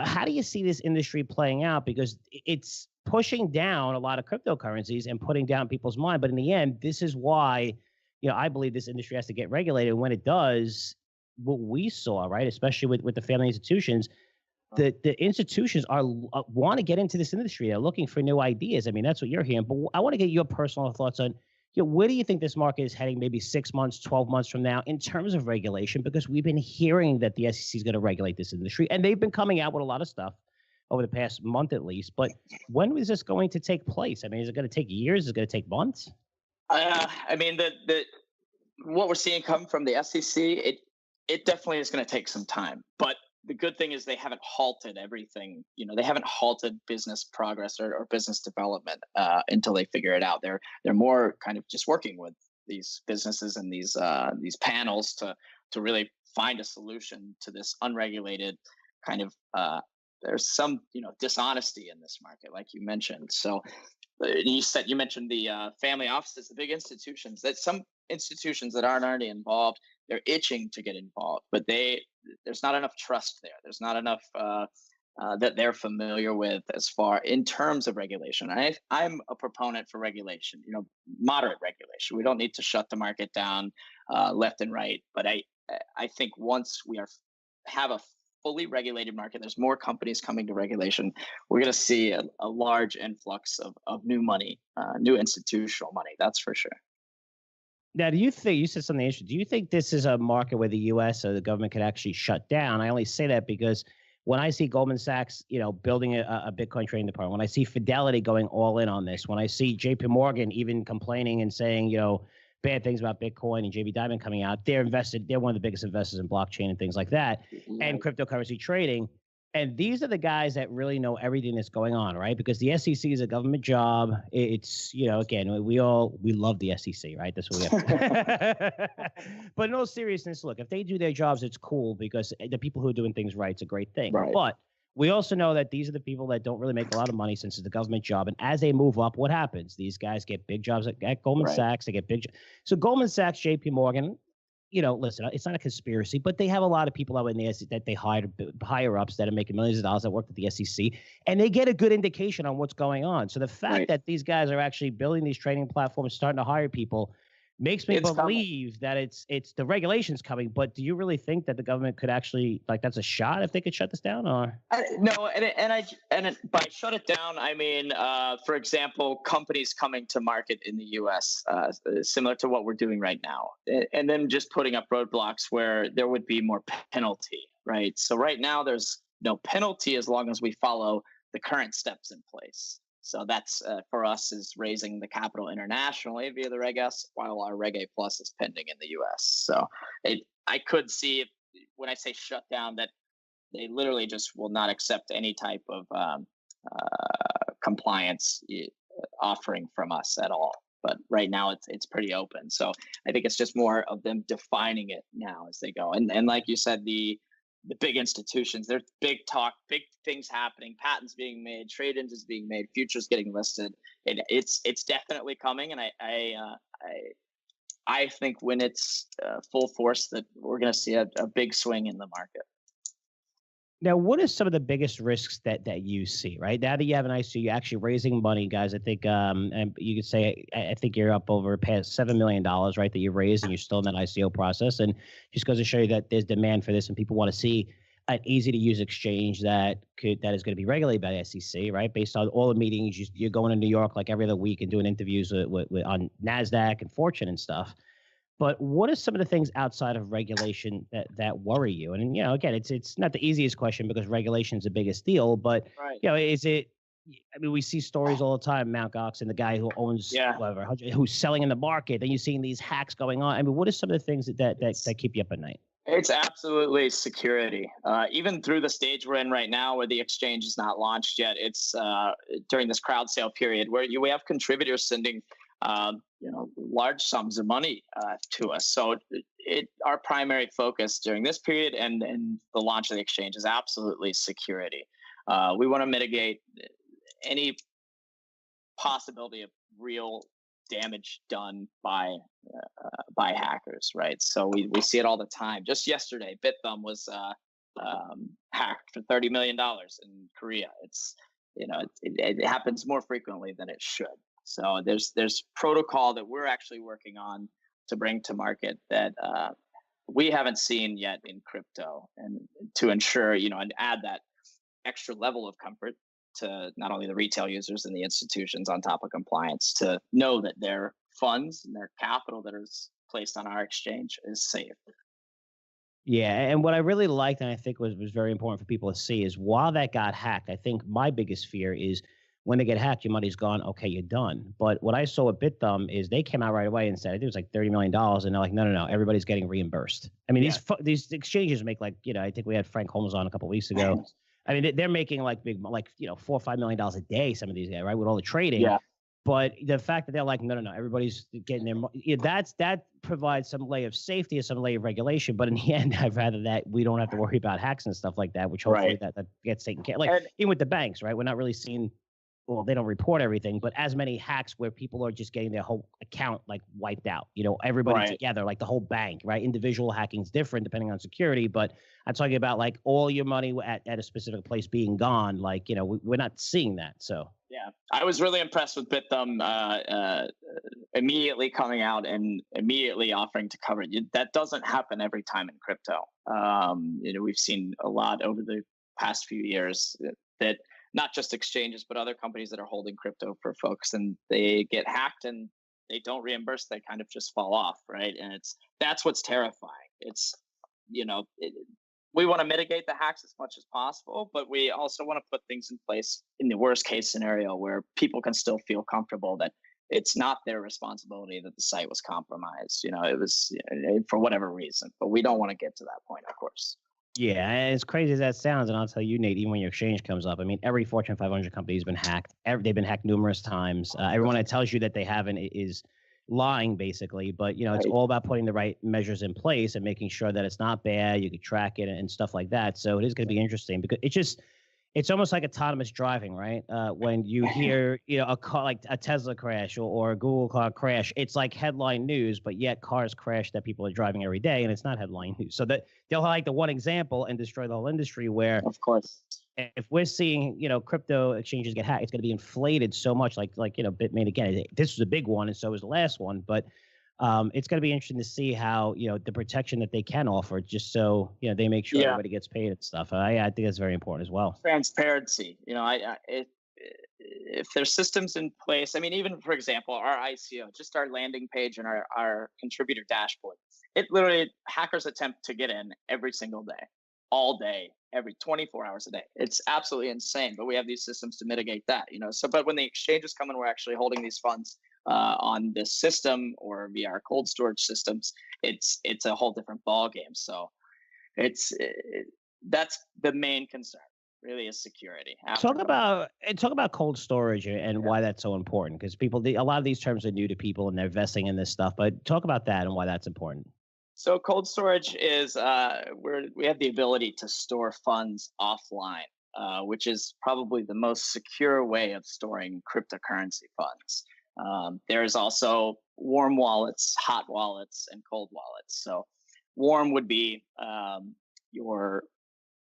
B: how do you see this industry playing out? Because it's pushing down a lot of cryptocurrencies and putting down people's mind. But in the end, this is why, I believe this industry has to get regulated. And when it does, what we saw, right, especially with the family institutions, the institutions want to get into this industry. They're looking for new ideas. I mean, that's what you're hearing. But I want to get your personal thoughts on, where do you think this market is heading maybe 6 months, 12 months from now in terms of regulation? Because we've been hearing that the SEC is going to regulate this industry, and they've been coming out with a lot of stuff over the past month at least. But when is this going to take place? I mean, is it going to take years? Is it going to take months?
C: I mean, what we're seeing come from the SEC, it definitely is going to take some time. But the good thing is they haven't halted everything. They haven't halted business progress or business development until they figure it out. They're more kind of just working with these businesses and these panels to really find a solution to this unregulated kind of. There's some dishonesty in this market, like you mentioned. So you mentioned the family offices, the big institutions. That some institutions that aren't already involved, they're itching to get involved, but there's not enough trust there. There's not enough that they're familiar with in terms of regulation. I'm a proponent for regulation, moderate regulation. We don't need to shut the market down left and right. But I think once we have a fully regulated market, there's more companies coming to regulation, we're going to see a large influx of new money, new institutional money. That's for sure.
B: Now, do you think, you said something interesting, do you think this is a market where the U.S. or the government could actually shut down? I only say that because when I see Goldman Sachs, building a Bitcoin trading department, when I see Fidelity going all in on this, when I see JP Morgan even complaining and saying, bad things about Bitcoin and JB Diamond coming out, they're one of the biggest investors in blockchain and things like that, and cryptocurrency trading. And these are the guys that really know everything that's going on, right? Because the SEC is a government job. It's, again, we love the SEC, right? That's what we have. But in all seriousness, look, if they do their jobs, it's cool because the people who are doing things right, it's a great thing. Right. But we also know that these are the people that don't really make a lot of money since it's a government job. And as they move up, what happens? These guys get big jobs at Goldman Sachs. They get big So Goldman Sachs, JP Morgan, listen, it's not a conspiracy, but they have a lot of people out in the SEC that they hired, higher ups that are making millions of dollars that work at the SEC, and they get a good indication on what's going on. So the fact that these guys are actually building these trading platforms, starting to hire people, makes me believe that it's the regulations coming. But do you really think that the government could actually, that's a shot if they could shut this down? Or
C: no, and by shut it down, I mean, for example, companies coming to market in the U.S. Similar to what we're doing right now, and then just putting up roadblocks where there would be more penalty, right? So right now there's no penalty as long as we follow the current steps in place. So that's for us is raising the capital internationally via the Reg S, while our Reg A Plus is pending in the U.S. So I could see, when I say shut down, that they literally just will not accept any type of compliance offering from us at all. But right now it's pretty open. So I think it's just more of them defining it now as they go. And like you said, the the big institutions. There's big talk, big things happening, patents being made, trade ins being made, futures getting listed. It's definitely coming, and I think when it's full force that we're going to see a big swing in the market.
B: Now, what are some of the biggest risks that you see, right? Now that you have an ICO, you're actually raising money, guys. I think, and you could say, I think you're up over past $7 million, right, that you've raised, and you're still in that ICO process. And just goes to show you that there's demand for this, and people want to see an easy-to-use exchange that is going to be regulated by the SEC, right? Based on all the meetings, you're going to New York like every other week and doing interviews on NASDAQ and Fortune and stuff. But what are some of the things outside of regulation that worry you? And again, it's not the easiest question because regulation is the biggest deal. But is it? I mean, we see stories all the time. Mt. Gox and the guy who owns whatever, who's selling in the market. Then you're seeing these hacks going on. I mean, what are some of the things that keep you up at night?
C: It's absolutely security. Even through the stage we're in right now, where the exchange is not launched yet, it's during this crowd sale period where we have contributors sending large sums of money to us. So our primary focus during this period and the launch of the exchange is absolutely security. We want to mitigate any possibility of real damage done by hackers, right? So we see it all the time. Just yesterday, BitThumb was hacked for $30 million in Korea. It happens more frequently than it should. So there's protocol that we're actually working on to bring to market that we haven't seen yet in crypto, and to ensure, and add that extra level of comfort to not only the retail users and the institutions on top of compliance to know that their funds and their capital that is placed on our exchange is safe.
B: Yeah, and what I really liked and I think was very important for people to see is while that got hacked, I think my biggest fear is when they get hacked, your money's gone. Okay, you're done. But what I saw with BitThumb is they came out right away and said, I think it was like $30 million. And they're like, no, everybody's getting reimbursed. I mean, these exchanges make like, I think we had Frank Holmes on a couple of weeks ago. I mean, they're making like big, like, $4 or $5 million a day, some of these guys, right? With all the trading. Yeah. But the fact that they're like, no, everybody's getting their money, that provides some layer of safety and some layer of regulation. But in the end, I'd rather that we don't have to worry about hacks and stuff like that, which hopefully that gets taken care of. Like, even with the banks, right? We're not really seeing, well, they don't report everything, but as many hacks where people are just getting their whole account like wiped out, everybody together, like the whole bank, right? Individual hacking is different depending on security, but I'm talking about like all your money at a specific place being gone. Like, we're not seeing that. So,
C: yeah, I was really impressed with BitThumb immediately coming out and immediately offering to cover it. That doesn't happen every time in crypto. We've seen a lot over the past few years that not just exchanges, but other companies that are holding crypto for folks, and they get hacked and they don't reimburse. They kind of just fall off, right? And that's what's terrifying. It's, we want to mitigate the hacks as much as possible, but we also want to put things in place in the worst case scenario where people can still feel comfortable that it's not their responsibility that the site was compromised. It was for whatever reason, but we don't want to get to that point, of course.
B: Yeah, and as crazy as that sounds, and I'll tell you, Nate, even when your exchange comes up, I mean, every Fortune 500 company has been hacked. They've been hacked numerous times. Everyone that tells you that they haven't is lying, basically. But, it's all about putting the right measures in place and making sure that it's not bad. You can track it and stuff like that. So it is going to be interesting because it's almost like autonomous driving, right? When you hear, a car like a Tesla crash or a Google car crash, it's like headline news, but yet cars crash that people are driving every day, and it's not headline news. So that they'll like the one example and destroy the whole industry. Where,
C: of course,
B: if we're seeing, crypto exchanges get hacked, it's going to be inflated so much. Like Bitmain again. This was a big one, and so was the last one, but. It's going to be interesting to see how, the protection that they can offer, just so, they make sure everybody gets paid and stuff. I think that's very important as well.
C: Transparency. If there's systems in place, I mean, even for example, our ICO, just our landing page and our contributor dashboard, it literally hackers attempt to get in every single day, all day, every 24 hours a day. It's absolutely insane, but we have these systems to mitigate that, So, but when the exchanges come in, we're actually holding these funds on this system or via our cold storage systems, it's a whole different ball game. So that's the main concern, really, is security.
B: Talk about cold storage and why that's so important, because a lot of these terms are new to people and they're investing in this stuff. But talk about that and why that's important.
C: So cold storage is we have the ability to store funds offline, which is probably the most secure way of storing cryptocurrency funds. There's also warm wallets, hot wallets, and cold wallets. So warm would be your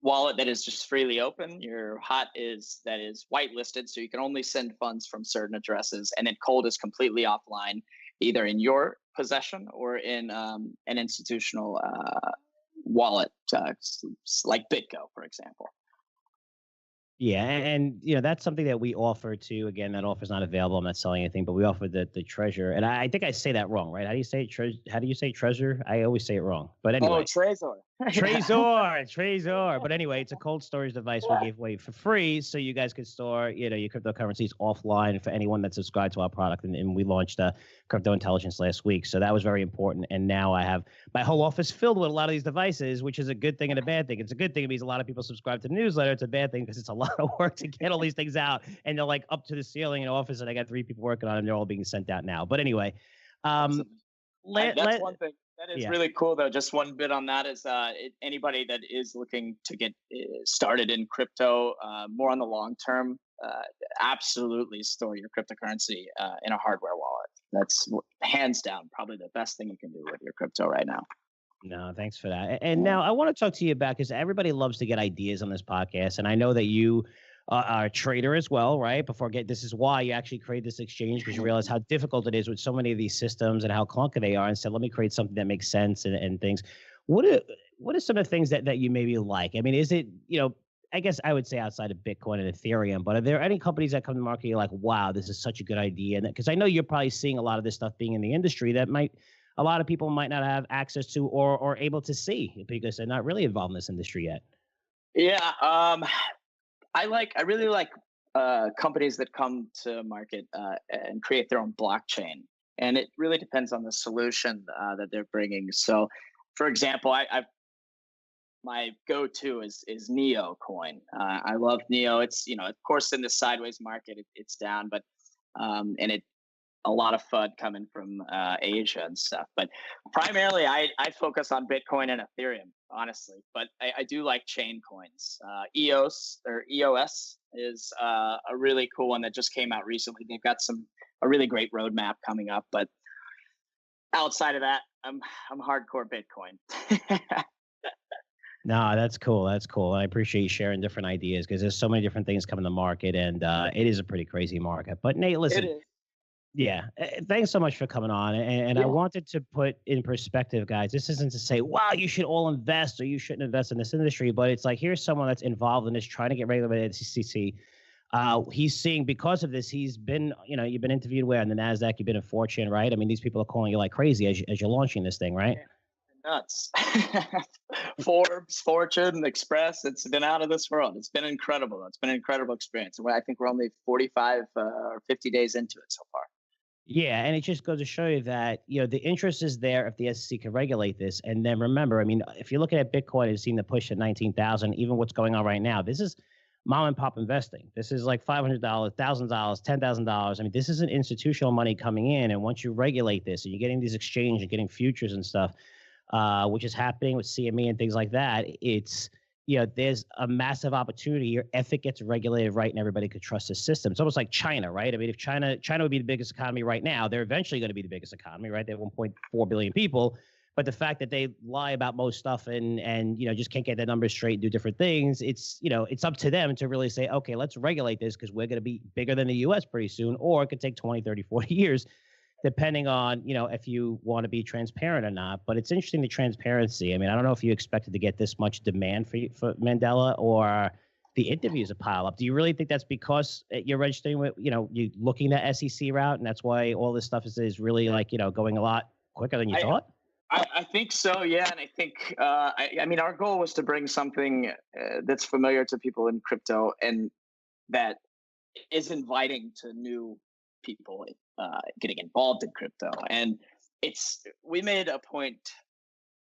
C: wallet that is just freely open. Your hot is that is whitelisted, so you can only send funds from certain addresses. And then cold is completely offline, either in your possession or in an institutional wallet, like BitGo, for example.
B: Yeah, and that's something that we offer too. Again, that offer is not available. I'm not selling anything, but we offer the treasure. And I think I say that wrong, right? How do you say how do you say treasure? I always say it wrong. But
C: Oh,
B: anyway,
C: Trezor.
B: Trezor. But anyway, it's a cold storage device we gave away for free, so you guys could store your cryptocurrencies offline for anyone that subscribed to our product. And we launched crypto intelligence last week, so that was very important. And now I have my whole office filled with a lot of these devices, which is a good thing and a bad thing. It's a good thing because a lot of people subscribe to the newsletter. It's a bad thing because it's a lot of work to get all these things out, and they're like up to the ceiling in the office, and I got 3 people working on them. They're all being sent out now. But anyway,
C: That's one thing that is really cool, though. Just one bit on that is anybody that is looking to get started in crypto more on the long term, absolutely store your cryptocurrency in a hardware wallet. That's hands down probably the best thing you can do with your crypto right now.
B: No, thanks for that. And now I want to talk to you about, because everybody loves to get ideas on this podcast, and I know that you are a trader as well, right? This is why you actually create this exchange, because you realize how difficult it is with so many of these systems and how clunky they are, and said, let me create something that makes sense and things. What are some of the things that you maybe like? I mean, is it, I guess I would say outside of Bitcoin and Ethereum, but are there any companies that come to the market you're like, wow, this is such a good idea? And because I know you're probably seeing a lot of this stuff being in the industry that a lot of people might not have access to or able to see because they're not really involved in this industry yet.
C: Yeah, I really like companies that come to market and create their own blockchain, and it really depends on the solution that they're bringing. So, for example, my go-to is Neo coin. I love Neo. It's of course in the sideways market it's down, but and it a lot of FUD coming from Asia and stuff. But primarily, I focus on Bitcoin and Ethereum, honestly. But I do like chain coins. EOS is a really cool one that just came out recently. They've got a really great roadmap coming up. But outside of that, I'm hardcore Bitcoin.
B: No, that's cool. That's cool. I appreciate you sharing different ideas because there's so many different things coming to market, and it is a pretty crazy market. But Nate, listen.
C: It is.
B: Yeah. Thanks so much for coming on. And I wanted to put in perspective, guys, this isn't to say, wow, you should all invest or you shouldn't invest in this industry. But it's like, here's someone that's involved in this, trying to get regulated by the SEC. He's seeing, because of this, he's been, you've been interviewed where on the NASDAQ, you've been in Fortune, right? I mean, these people are calling you like crazy as you're launching this thing, right?
C: Nuts. Forbes, Fortune, Express, it's been out of this world. It's been incredible. It's been an incredible experience. I think we're only 45 or 50 days into it so far.
B: Yeah, and it just goes to show you that, the interest is there if the SEC can regulate this. And then remember, I mean, if you're looking at Bitcoin and seeing the push at 19,000, even what's going on right now, this is mom and pop investing. This is like $500, $1,000, $10,000. I mean, this isn't institutional money coming in. And once you regulate this and you're getting these exchange and getting futures and stuff, which is happening with CME and things like that, it's, there's a massive opportunity here if it gets regulated right and everybody could trust the system. It's almost like China, right? I mean, if China would be the biggest economy right now, they're eventually going to be the biggest economy, right? They have 1.4 billion people. But the fact that they lie about most stuff and just can't get their numbers straight and do different things, it's up to them to really say, okay, let's regulate this because we're going to be bigger than the U.S. pretty soon, or it could take 20, 30, 40 years, depending on, if you want to be transparent or not. But it's interesting, the transparency. I mean, I don't know if you expected to get this much demand for Mandala, or the interviews a pile up. Do you really think that's because you're registering with, you're looking at SEC route, and that's why all this stuff is really like, going a lot quicker than you thought?
C: I think so, yeah. And I think, I mean, our goal was to bring something that's familiar to people in crypto and that is inviting to new people getting involved in crypto. And we made a point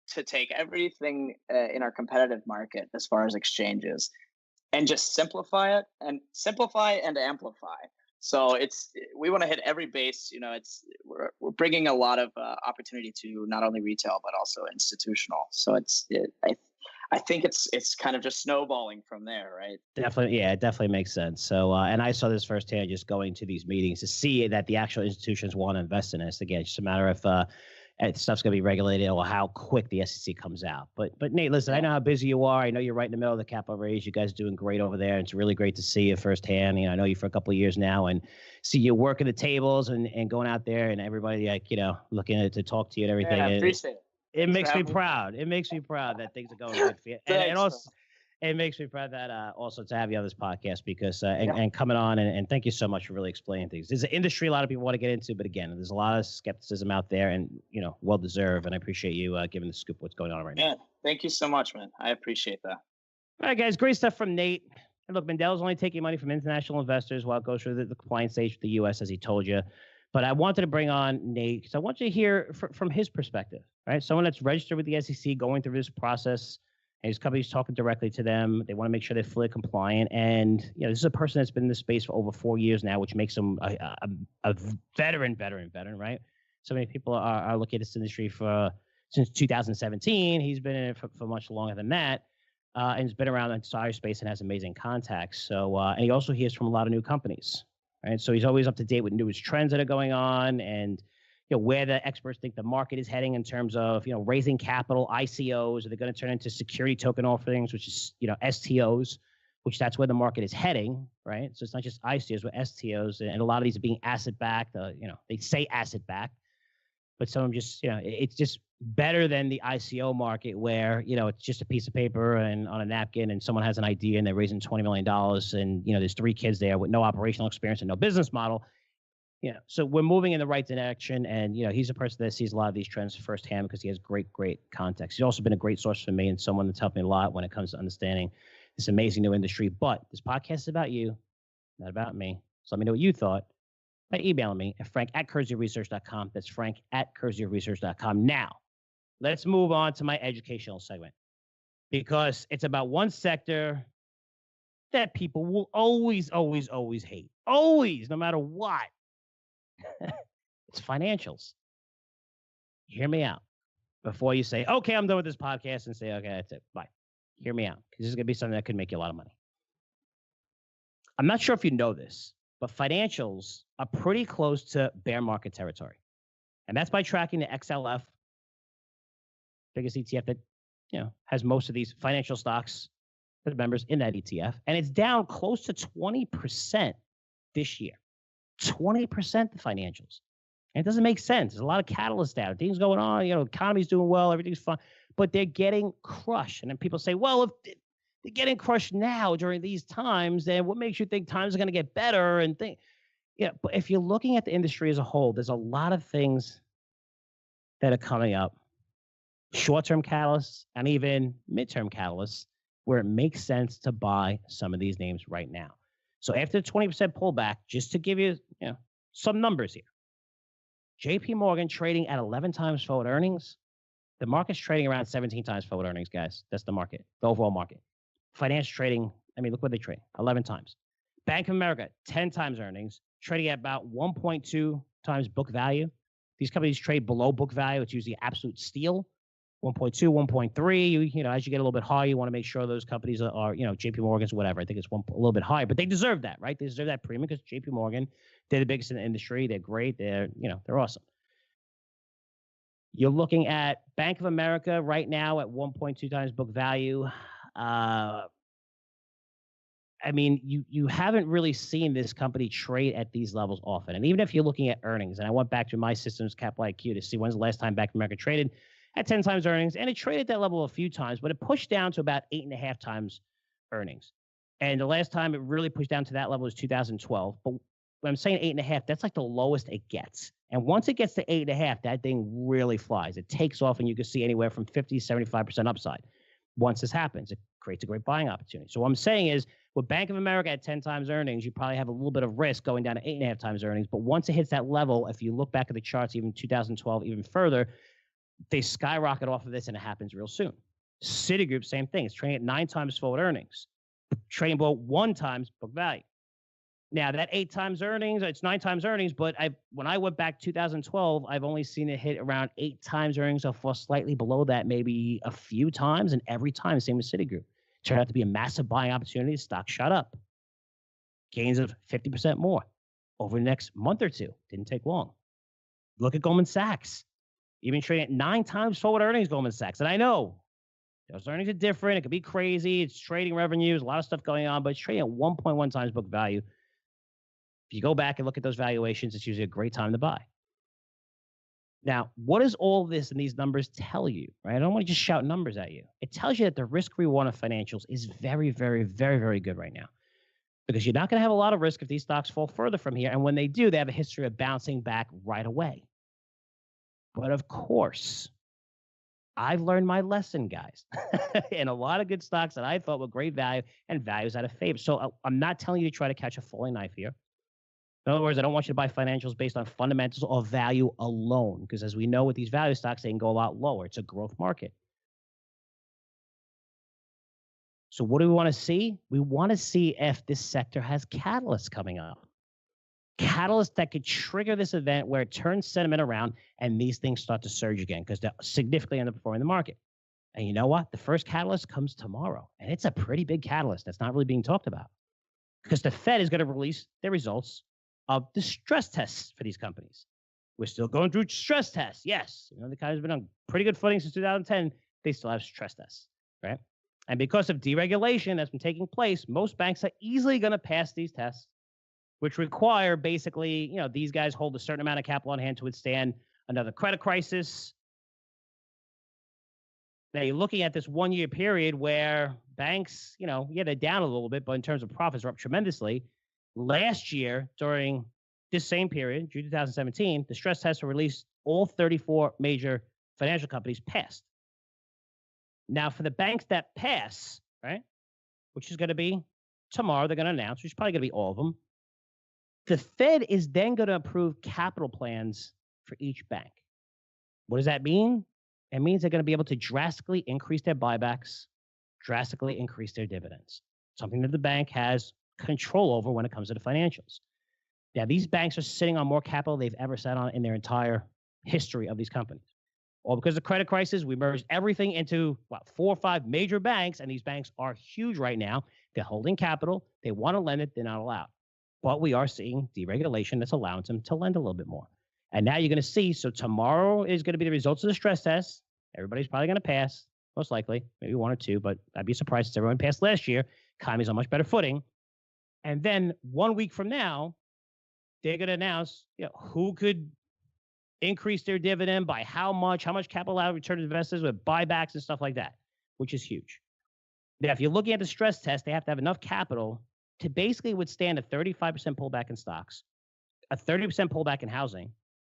C: to take everything in our competitive market as far as exchanges and just simplify it and amplify. So we want to hit every base. We're bringing a lot of opportunity to not only retail but also institutional. So I think it's kind of just snowballing from there, right?
B: Definitely, yeah, it definitely makes sense. So, and I saw this firsthand just going to these meetings to see that the actual institutions want to invest in this. Again, it's just a matter of stuff's going to be regulated or how quick the SEC comes out. But Nate, listen, I know how busy you are. I know you're right in the middle of the capital raise. You guys are doing great over there. It's really great to see you firsthand. I know you for a couple of years now and see you working the tables and going out there and everybody looking to talk to you and everything.
C: Yeah, I appreciate it.
B: It makes me proud. It makes me proud that things are going good for you. And also, it makes me proud that also to have you on this podcast because and coming on and thank you so much for really explaining things. There's an industry a lot of people want to get into, but again, there's a lot of skepticism out there and, well deserved. And I appreciate you giving the scoop what's going on right now.
C: Yeah, thank you so much, man. I appreciate that.
B: All right, guys, great stuff from Nate. And look, Mandela's only taking money from international investors while it goes through the compliance stage with the U.S., as he told you. But I wanted to bring on Nate because I want you to hear from his perspective, right? Someone that's registered with the SEC, going through this process, and his company's talking directly to them. They want to make sure they're fully compliant. And, this is a person that's been in this space for over 4 years now, which makes him a veteran, right? So many people are looking at this industry since 2017. He's been in it for much longer than that. And he's been around the entire space and has amazing contacts. So, and he also hears from a lot of new companies. Right. So he's always up to date with newest trends that are going on and, where the experts think the market is heading in terms of, raising capital, ICOs. Are they going to turn into security token offerings, which is, STOs, which that's where the market is heading. Right. So it's not just ICOs, but STOs. And a lot of these are being asset backed. They say asset backed, but some of them just, it's just better than the ICO market where, it's just a piece of paper and on a napkin and someone has an idea and they're raising $20 million and, there's 3 kids there with no operational experience and no business model. So we're moving in the right direction. And, he's a person that sees a lot of these trends firsthand because he has great context. He's also been a great source for me and someone that's helped me a lot when it comes to understanding this amazing new industry. But this podcast is about you, not about me. So let me know what you thought by emailing me at frank@curzioresearch.com. That's frank@curzioresearch.com. Now, let's move on to my educational segment because it's about one sector that people will always hate. Always, no matter what. It's financials. Hear me out before you say, okay, I'm done with this podcast and say, okay, that's it. Bye. Hear me out because this is going to be something that could make you a lot of money. I'm not sure if you know this, but financials are pretty close to bear market territory. And that's by tracking the XLF, biggest ETF that, has most of these financial stocks for the members in that ETF. And it's down close to 20% this year. 20% the financials. And it doesn't make sense. There's a lot of catalysts out. Things going on, economy's doing well, everything's fine, but they're getting crushed. And then people say, well, if they're getting crushed now during these times, then what makes you think times are going to get better? And but if you're looking at the industry as a whole, there's a lot of things that are coming up, short-term catalysts and even midterm catalysts, where it makes sense to buy some of these names right now. So after the 20% pullback, just to give you, some numbers here, JP Morgan trading at 11 times forward earnings. The market's trading around 17 times forward earnings, guys. That's the market, the overall market. Financial trading, look what they trade, 11 times. Bank of America, 10 times earnings, trading at about 1.2 times book value. These companies trade below book value. It's usually absolute steal. 1.2, 1.3. As you get a little bit higher, you want to make sure those companies are JP Morgan's, whatever. I think it's a little bit higher, but they deserve that, right? They deserve that premium because JP Morgan, they're the biggest in the industry. They're great. They're awesome. You're looking at Bank of America right now at 1.2 times book value. You haven't really seen this company trade at these levels often. And even if you're looking at earnings, and I went back to my systems, Capital IQ, to see when's the last time Bank of America traded at 10 times earnings, and it traded that level a few times, but it pushed down to about 8.5 times earnings. And the last time it really pushed down to that level was 2012. But when I'm saying 8.5, that's like the lowest it gets. And once it gets to 8.5, that thing really flies. It takes off, and you can see anywhere from 50 to 75% upside. Once this happens, it creates a great buying opportunity. So what I'm saying is, with Bank of America at 10 times earnings, you probably have a little bit of risk going down to 8.5 times earnings. But once it hits that level, if you look back at the charts, even 2012, even further, they skyrocket off of this, and it happens real soon. Citigroup, same thing. It's trading at 9 times forward earnings, trading below 1 times book value. Now, that 8 times earnings, it's 9 times earnings, but when I went back 2012, I've only seen it hit around 8 times earnings or fall slightly below that, maybe a few times, and every time, same with Citigroup. Turned out to be a massive buying opportunity. The stock shot up. Gains of 50% more over the next month or two. Didn't take long. Look at Goldman Sachs. Even trading at 9 times forward earnings, Goldman Sachs. And I know those earnings are different. It could be crazy. It's trading revenues, a lot of stuff going on, but it's trading at 1.1 times book value. If you go back and look at those valuations, it's usually a great time to buy. Now, what does all this and these numbers tell you, right? I don't want to just shout numbers at you. It tells you that the risk reward of financials is very, very, very, very good right now, because you're not going to have a lot of risk if these stocks fall further from here. And when they do, they have a history of bouncing back right away. But of course, I've learned my lesson, guys, and a lot of good stocks that I thought were great value and values out of favor. So I'm not telling you to try to catch a falling knife here. In other words, I don't want you to buy financials based on fundamentals or value alone, because as we know with these value stocks, they can go a lot lower. It's a growth market. So what do we want to see? We want to see if this sector has catalysts coming up. Catalysts that could trigger this event where it turns sentiment around and these things start to surge again, because they're significantly underperforming the market. And you know what? The first catalyst comes tomorrow, and it's a pretty big catalyst that's not really being talked about, because the Fed is going to release their results of the stress tests for these companies. We're still going through stress tests. Yes. The company's been on pretty good footing since 2010. They still have stress tests, right? And because of deregulation that's been taking place, most banks are easily going to pass these tests, which require basically, these guys hold a certain amount of capital on hand to withstand another credit crisis. Now, you're looking at this 1 year period where banks, they're down a little bit, but in terms of profits, are up tremendously. Last year, during this same period, June 2017, the stress tests were released. All 34 major financial companies passed. Now, for the banks that pass, right, which is going to be tomorrow, they're going to announce, which is probably going to be all of them, the Fed is then going to approve capital plans for each bank. What does that mean? It means they're going to be able to drastically increase their buybacks, drastically increase their dividends, something that the bank has control over when it comes to the financials. Now, these banks are sitting on more capital they've ever sat on in their entire history of these companies. All because of the credit crisis, we merged everything into 4 or 5 major banks, and these banks are huge right now. They're holding capital. They want to lend it. They're not allowed. But we are seeing deregulation that's allowing them to lend a little bit more. And now you're going to see, so tomorrow is going to be the results of the stress test. Everybody's probably going to pass, most likely, maybe 1 or 2, but I'd be surprised if everyone passed last year. Economy's on much better footing. And then 1 week from now, they're going to announce who could increase their dividend by how much capital allowed return to investors with buybacks and stuff like that, which is huge. Now, if you're looking at the stress test, they have to have enough capital to basically withstand a 35% pullback in stocks, a 30% pullback in housing,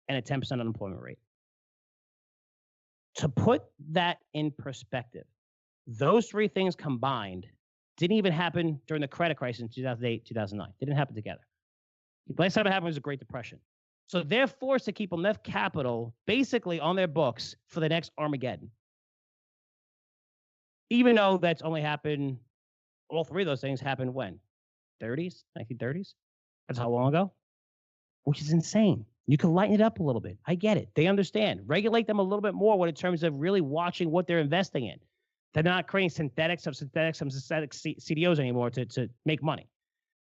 B: and a 10% unemployment rate. To put that in perspective, those 3 things combined didn't even happen during the credit crisis in 2008, 2009. They didn't happen together. The last time it happened was the Great Depression. So they're forced to keep enough capital basically on their books for the next Armageddon. Even though that's only happened, all 3 of those things happened when? 1930s? That's how long ago? Which is insane. You can lighten it up a little bit. I get it. They understand. Regulate them a little bit more in terms of really watching what they're investing in. They're not creating synthetic CDOs anymore to make money.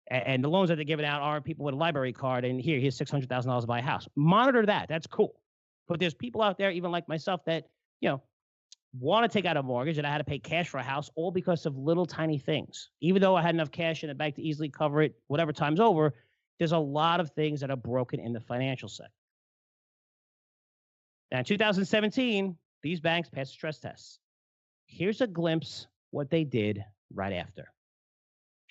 B: And the loans that they're giving out aren't people with a library card and here's $600,000 to buy a house. Monitor that. That's cool. But there's people out there, even like myself, that, want to take out a mortgage and I had to pay cash for a house, all because of little tiny things. Even though I had enough cash in the bank to easily cover it, whatever time's over, there's a lot of things that are broken in the financial sector. Now, in 2017, these banks passed stress tests. Here's a glimpse what they did right after.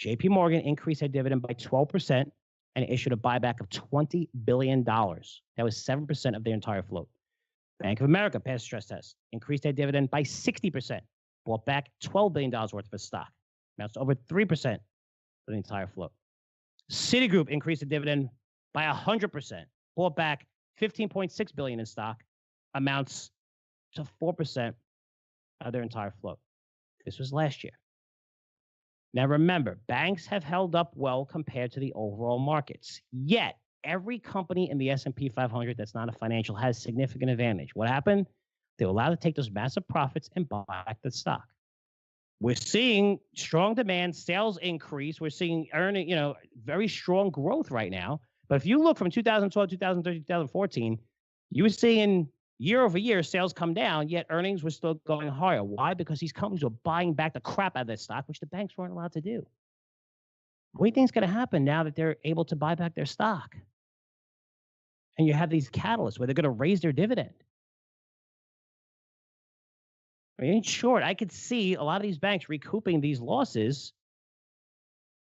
B: JP Morgan increased their dividend by 12% and issued a buyback of $20 billion. That was 7% of their entire float. Bank of America passed stress test, increased their dividend by 60%, bought back $12 billion worth of stock. Now it's over 3% of the entire float. Citigroup increased the dividend by 100%, bought back $15.6 billion in stock, amounts to 4% of their entire float. This was last year. Now, remember, banks have held up well compared to the overall markets. Yet, every company in the S&P 500 that's not a financial has significant advantage. What happened? They were allowed to take those massive profits and buy back the stock. We're seeing strong demand, sales increase. We're seeing very strong growth right now. But if you look from 2012, 2013, 2014, you were seeing year over year sales come down, yet earnings were still going higher. Why? Because these companies were buying back the crap out of their stock, which the banks weren't allowed to do. What do you think is going to happen now that they're able to buy back their stock? And you have these catalysts where they're going to raise their dividend. I mean, in short, I could see a lot of these banks recouping these losses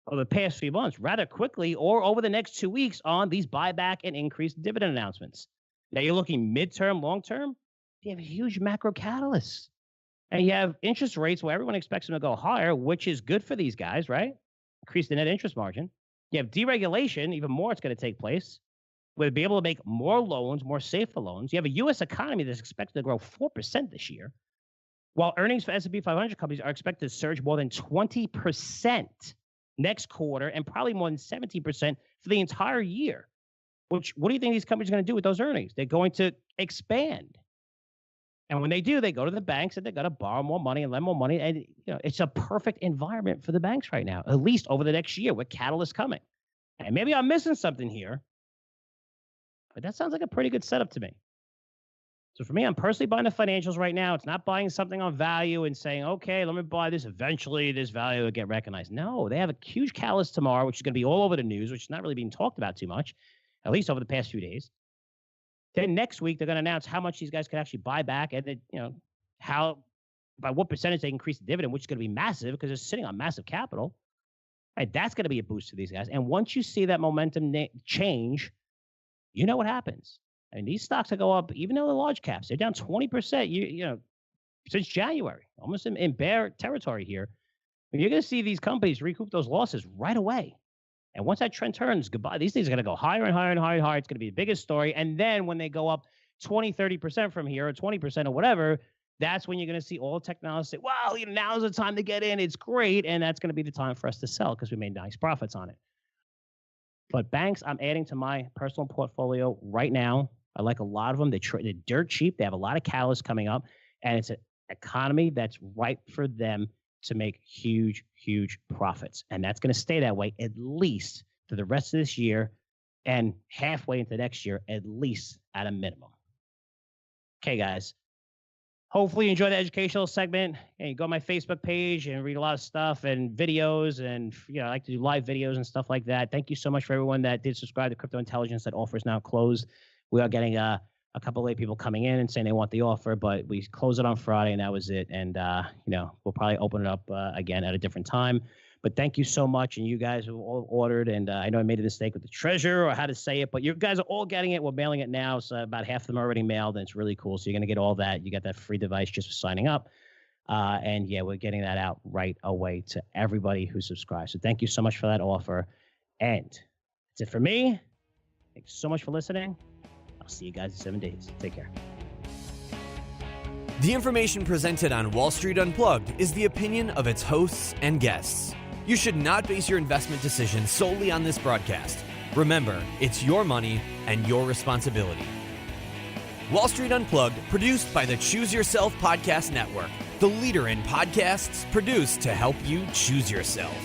B: over the past few months rather quickly or over the next 2 weeks on these buyback and increased dividend announcements. Now you're looking midterm, long term, you have huge macro catalysts. And you have interest rates where everyone expects them to go higher, which is good for these guys, right? Increase the net interest margin. You have deregulation, even more it's going to take place. We'll be able to make more loans, more safer loans. You have a U.S. economy that's expected to grow 4% this year, while earnings for S&P 500 companies are expected to surge more than 20% next quarter and probably more than 17% for the entire year. What do you think these companies are going to do with those earnings? They're going to expand. And when they do, they go to the banks and they're going to borrow more money and lend more money. And it's a perfect environment for the banks right now, at least over the next year with catalysts coming. And maybe I'm missing something here, but that sounds like a pretty good setup to me. So for me, I'm personally buying the financials right now. It's not buying something on value and saying, okay, let me buy this. Eventually, this value will get recognized. No, they have a huge catalyst tomorrow, which is going to be all over the news, which is not really being talked about too much, at least over the past few days. Then next week, they're going to announce how much these guys can actually buy back and by what percentage they increase the dividend, which is going to be massive because they're sitting on massive capital. Right, that's going to be a boost to these guys. And once you see that momentum change, you know what happens. I mean, these stocks that go up, even though they're large caps, they're down 20%, since January, almost in bear territory here. You're going to see these companies recoup those losses right away. And once that trend turns, goodbye. These things are going to go higher and higher and higher and higher. It's going to be the biggest story. And then when they go up 20, 30% from here or 20% or whatever, that's when you're going to see all technologists say, well, now's the time to get in. It's great. And that's going to be the time for us to sell because we made nice profits on it. But banks, I'm adding to my personal portfolio right now. I like a lot of them. They're dirt cheap. They have a lot of catalysts coming up. And it's an economy that's ripe for them to make huge, huge profits. And that's going to stay that way at least for the rest of this year and halfway into next year, at least at a minimum. Okay, guys. Hopefully you enjoyed the educational segment. And you go to my Facebook page and read a lot of stuff and videos. And, I like to do live videos and stuff like that. Thank you so much for everyone that did subscribe to Crypto Intelligence. That offer is now closed. We are getting a couple of late people coming in and saying they want the offer, but we closed it on Friday and that was it. And, we'll probably open it up again at a different time. But thank you so much. And you guys have all ordered. And I know I made a mistake with the treasure or how to say it, but you guys are all getting it. We're mailing it now. So about half of them are already mailed and it's really cool. So you're going to get all that. You got that free device just for signing up. And yeah, we're getting that out right away to everybody who subscribes. So thank you so much for that offer. And that's it for me. Thanks so much for listening. I'll see you guys in 7 days. Take care.
A: The information presented on Wall Street Unplugged is the opinion of its hosts and guests. You should not base your investment decisions solely on this broadcast. Remember, it's your money and your responsibility. Wall Street Unplugged, produced by the Choose Yourself Podcast Network, the leader in podcasts produced to help you choose yourself.